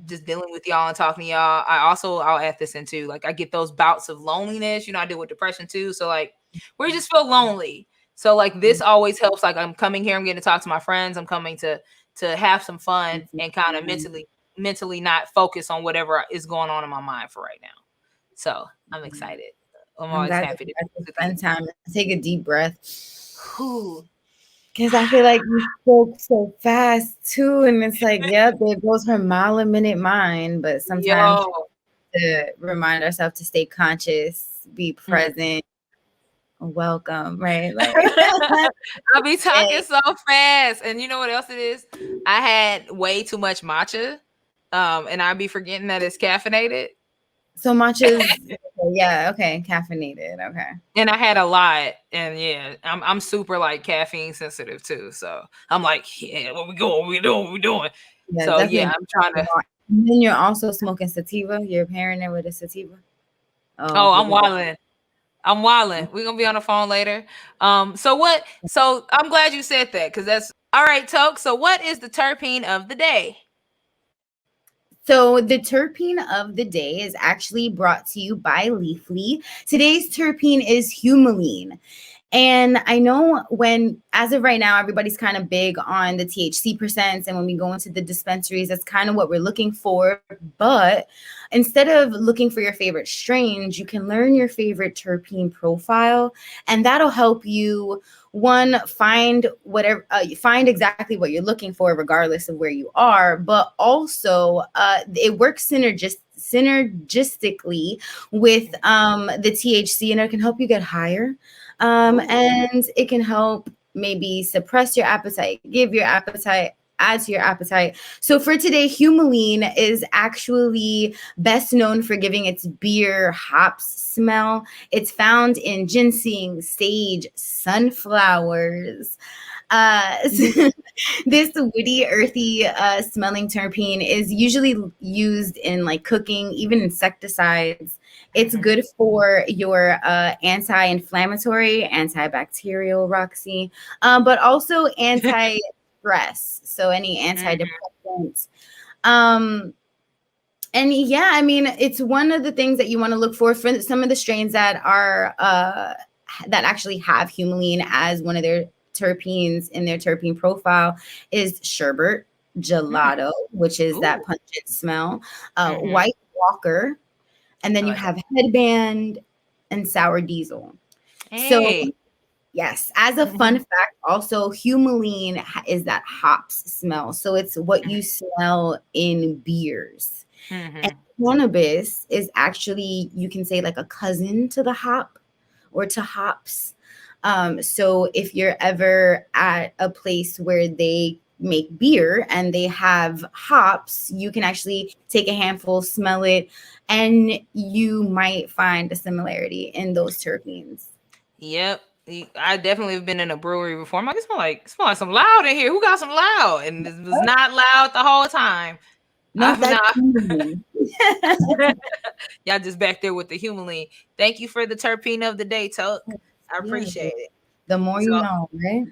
Just dealing with y'all and talking to y'all. I'll add this into like I get those bouts of loneliness. I deal with depression too. So like where you just feel lonely. So like this always helps. Like I'm coming here, I'm getting to talk to my friends. I'm coming to have some fun and kind of mentally not focus on whatever is going on in my mind for right now. So I'm excited. I'm always happy to spend time. Take a deep breath. Because I feel like you spoke so fast too, and it's like, there goes her mile a minute mind. But sometimes to remind ourselves to stay conscious, be present, welcome, right? Like I'll be talking so fast, and you know what else it is? I had way too much matcha, and I'll be forgetting that it's caffeinated. So matcha's caffeinated, okay. And I had a lot, and I'm super like caffeine sensitive too. So I'm like, what we doing? Yeah, so I'm trying to. And then you're also smoking sativa. You're pairing it with a sativa. I'm wilding. We're gonna be on the phone later. So I'm glad you said that because that's all right, Toke. So what is the terpene of the day? So the terpene of the day is actually brought to you by Leafly. Today's terpene is humulene. And I know as of right now, everybody's kind of big on the THC percents. And when we go into the dispensaries, that's kind of what we're looking for. But instead of looking for your favorite strains, you can learn your favorite terpene profile. And that'll help you, one, find exactly what you're looking for, regardless of where you are. But also, it works synergistically with the THC, and it can help you get higher. And it can help maybe suppress your appetite, give your appetite, add to your appetite. So for today, humulene is actually best known for giving its beer hops smell. It's found in ginseng, sage, sunflowers. This woody, earthy smelling terpene is usually used in like cooking, even insecticides. It's good for your anti-inflammatory, antibacterial, Roxy, but also anti-stress. So any antidepressants. And yeah, I mean, it's one of the things that you want to look for some of the strains that are that actually have humulene as one of their terpenes in their terpene profile is sherbet, gelato, which is that pungent smell, White Walker, and then you have headband and sour diesel. So yes, as a fun fact, also humulene is that hops smell. So it's what you smell in beers. And cannabis is actually, you can say, like a cousin to the hop or to hops. So if you're ever at a place where they make beer and they have hops, you can actually take a handful, smell it, and you might find a similarity in those terpenes. Yep. I definitely have been in a brewery before. I'm like, it smell like some loud in here. Who got some loud? And it was not loud the whole time. No, y'all just back there with the humulene. Thank you for the terpene of the day, Toke. I appreciate it. The more you know, right?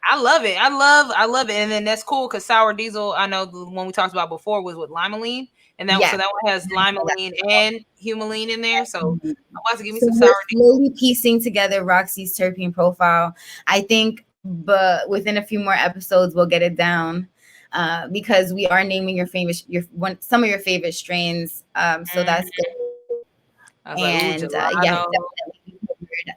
I love it. I love it. And then that's cool because sour diesel, I know the one we talked about before was with limonene. And so that one has limonene and humulene in there. So I'm about to give me some sour diesel. Slowly piecing together Roxy's terpene profile. I think, but within a few more episodes, we'll get it down. Because we are naming some of your favorite strains. So that's good. And definitely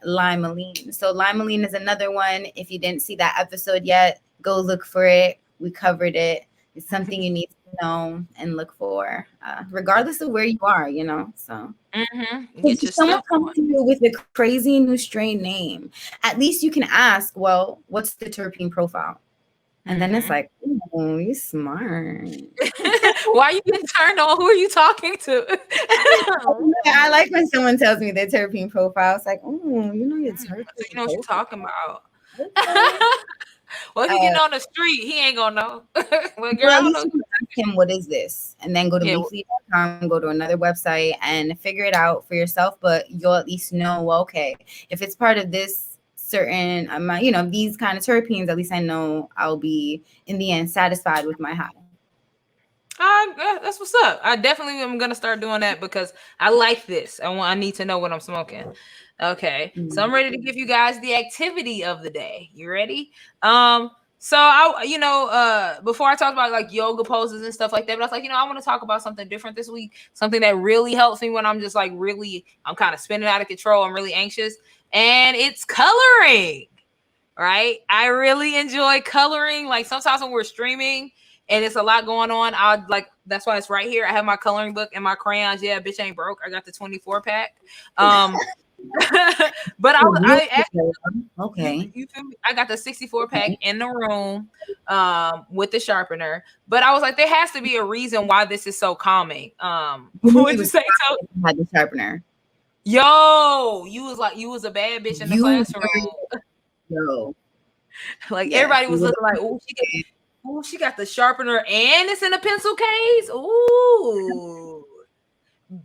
limonene. So limonene is another one. If you didn't see that episode yet, go look for it. We covered it. It's something you need to know and look for, regardless of where you are, So if someone comes to you with a crazy new strain name, at least you can ask, well, what's the terpene profile? And then it's like, oh, you're smart. Why are you getting turned on? Who are you talking to? I like when someone tells me their terpene profile. It's like, oh, you know your terpene. You know what you're talking about. Well, if you're getting on the street, he ain't gonna know. Well, girl, at least you can ask him, what is this? And then go to leafly.com, go to another website and figure it out for yourself. But you'll at least know, well, okay, if it's part of this certain amount, these kind of terpenes, at least I know I'll be in the end satisfied with my high. That's what's up. I definitely am gonna start doing that because I like this. I need to know what I'm smoking. Okay, so I'm ready to give you guys the activity of the day. You ready? So before I talked about like yoga poses and stuff like that, but I was like, I want to talk about something different this week, something that really helps me when I'm just like I'm kind of spinning out of control. I'm really anxious. And it's coloring, right? I really enjoy coloring. Like sometimes when we're streaming and it's a lot going on, that's why it's right here. I have my coloring book and my crayons. Yeah, bitch ain't broke. I got the 24 pack. But I actually, okay. You feel me? I got the 64 pack in the room with the sharpener. But I was like, there has to be a reason why this is so calming. What did you say? Had the sharpener. Yo, you was a bad bitch in the classroom. Yo, like everybody was looking like, oh, she got the sharpener and it's in a pencil case. Ooh,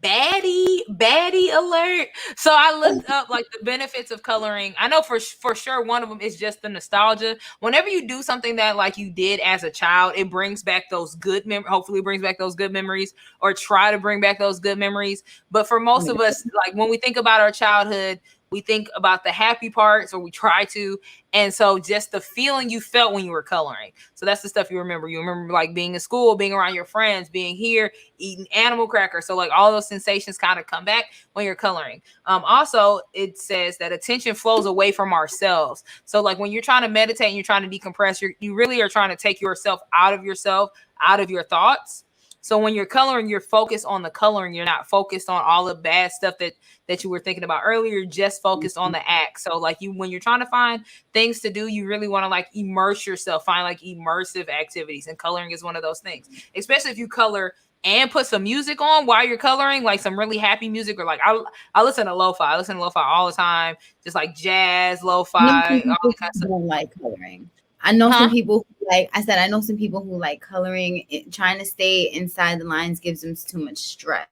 baddie alert. So I looked up like the benefits of coloring. I know for sure one of them is just the nostalgia. Whenever you do something that like you did as a child, it brings back those good hopefully brings back those good memories, or try to bring back those good memories. But for most of us, like when we think about our childhood, We think about the happy parts, or we try to. And so just the feeling you felt when you were coloring. So that's the stuff you remember. You remember like being in school, being around your friends, being here, eating animal crackers. So like all those sensations kind of come back when you're coloring. Also, it says that attention flows away from ourselves. So like when you're trying to meditate and you're trying to decompress, you really are trying to take yourself, out of your thoughts. So when you're coloring, you're focused on the coloring. You're not focused on all the bad stuff that you were thinking about earlier. You're just focused on the act. So like when you're trying to find things to do, you really want to like immerse yourself, find like immersive activities. And coloring is one of those things, especially if you color and put some music on while you're coloring, like some really happy music, or like I listen to lo-fi. I listen to lo-fi all the time, just like jazz, lo-fi. All kinds of stuff. Don't like coloring. I know some people who I know some people who like coloring. Trying to stay inside the lines gives them too much stress.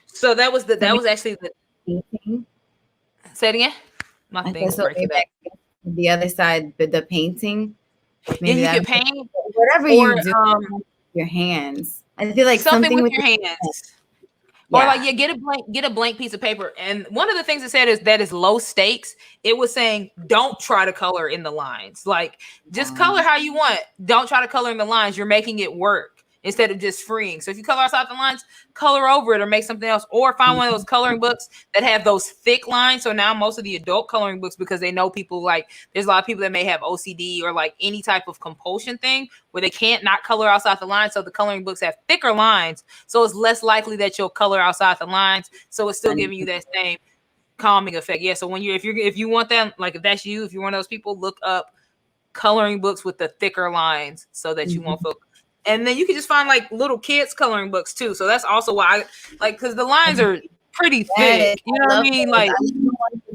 So that was actually the painting. Say it again. My thing's breaking up. The other side, the painting. Maybe you can paint whatever you do with your hands. I feel like something with your hands. Or like get a blank piece of paper. And one of the things it said is that is low stakes. It was saying don't try to color in the lines. Like just color how you want. Don't try to color in the lines. You're making it work instead of just freeing. So if you color outside the lines, color over it or make something else. Or find one of those coloring books that have those thick lines. So now most of the adult coloring books, because they know people like there's a lot of people that may have OCD or like any type of compulsion thing where they can't not color outside the lines. So the coloring books have thicker lines. So it's less likely that you'll color outside the lines. So it's still giving you that same calming effect. Yeah. So if you want that, like if that's you, if you're one of those people, look up coloring books with the thicker lines so that you won't feel. And then you can just find like little kids coloring books too. So that's also why I like, because the lines are pretty thick. You know what I mean? Like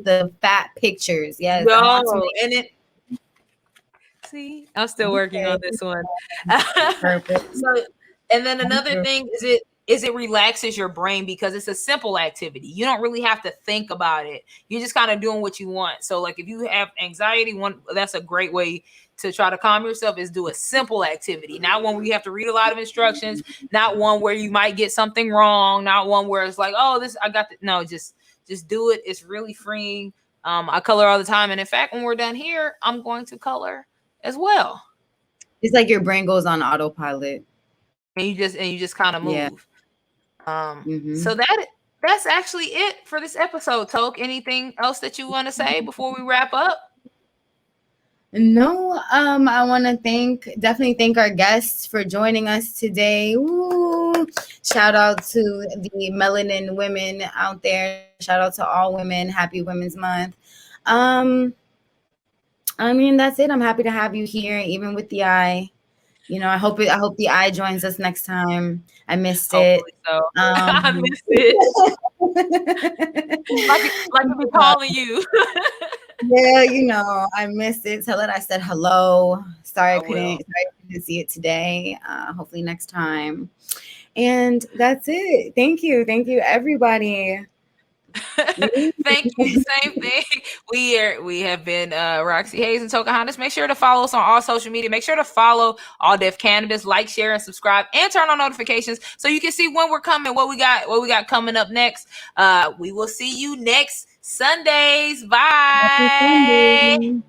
the fat pictures. Yes. No, and it. See, I'm still working on this one. So, and then another thing is it relaxes your brain because it's a simple activity. You don't really have to think about it. You're just kind of doing what you want. So like if you have anxiety, that's a great way to try to calm yourself is do a simple activity, not one where you have to read a lot of instructions, not one where you might get something wrong, not one where it's like, oh, this I got the no, just do it. It's really freeing. I color all the time, and in fact, when we're done here, I'm going to color as well. It's like your brain goes on autopilot, and you just kind of move. Yeah. So that's actually it for this episode. Toke, anything else that you want to say before we wrap up? No, I want to definitely thank our guests for joining us today. Ooh, shout out to the melanin women out there. Shout out to all women. Happy Women's Month. I mean, that's it. I'm happy to have you here, even with the eye. You know, I hope the eye joins us next time. I missed it. So. I missed it. like to be calling you. Yeah, you know, I missed it. Tell it I said hello. Sorry I couldn't see it today. Hopefully next time. And that's it. Thank you, everybody. Thank you. Same thing. We have been Roxy Haze and Tocahantas. Make sure to follow us on all social media. Make sure to follow All Def Cannabis, like, share, and subscribe, and turn on notifications so you can see when we're coming, what we got coming up next. We will see you next Sundays. Bye.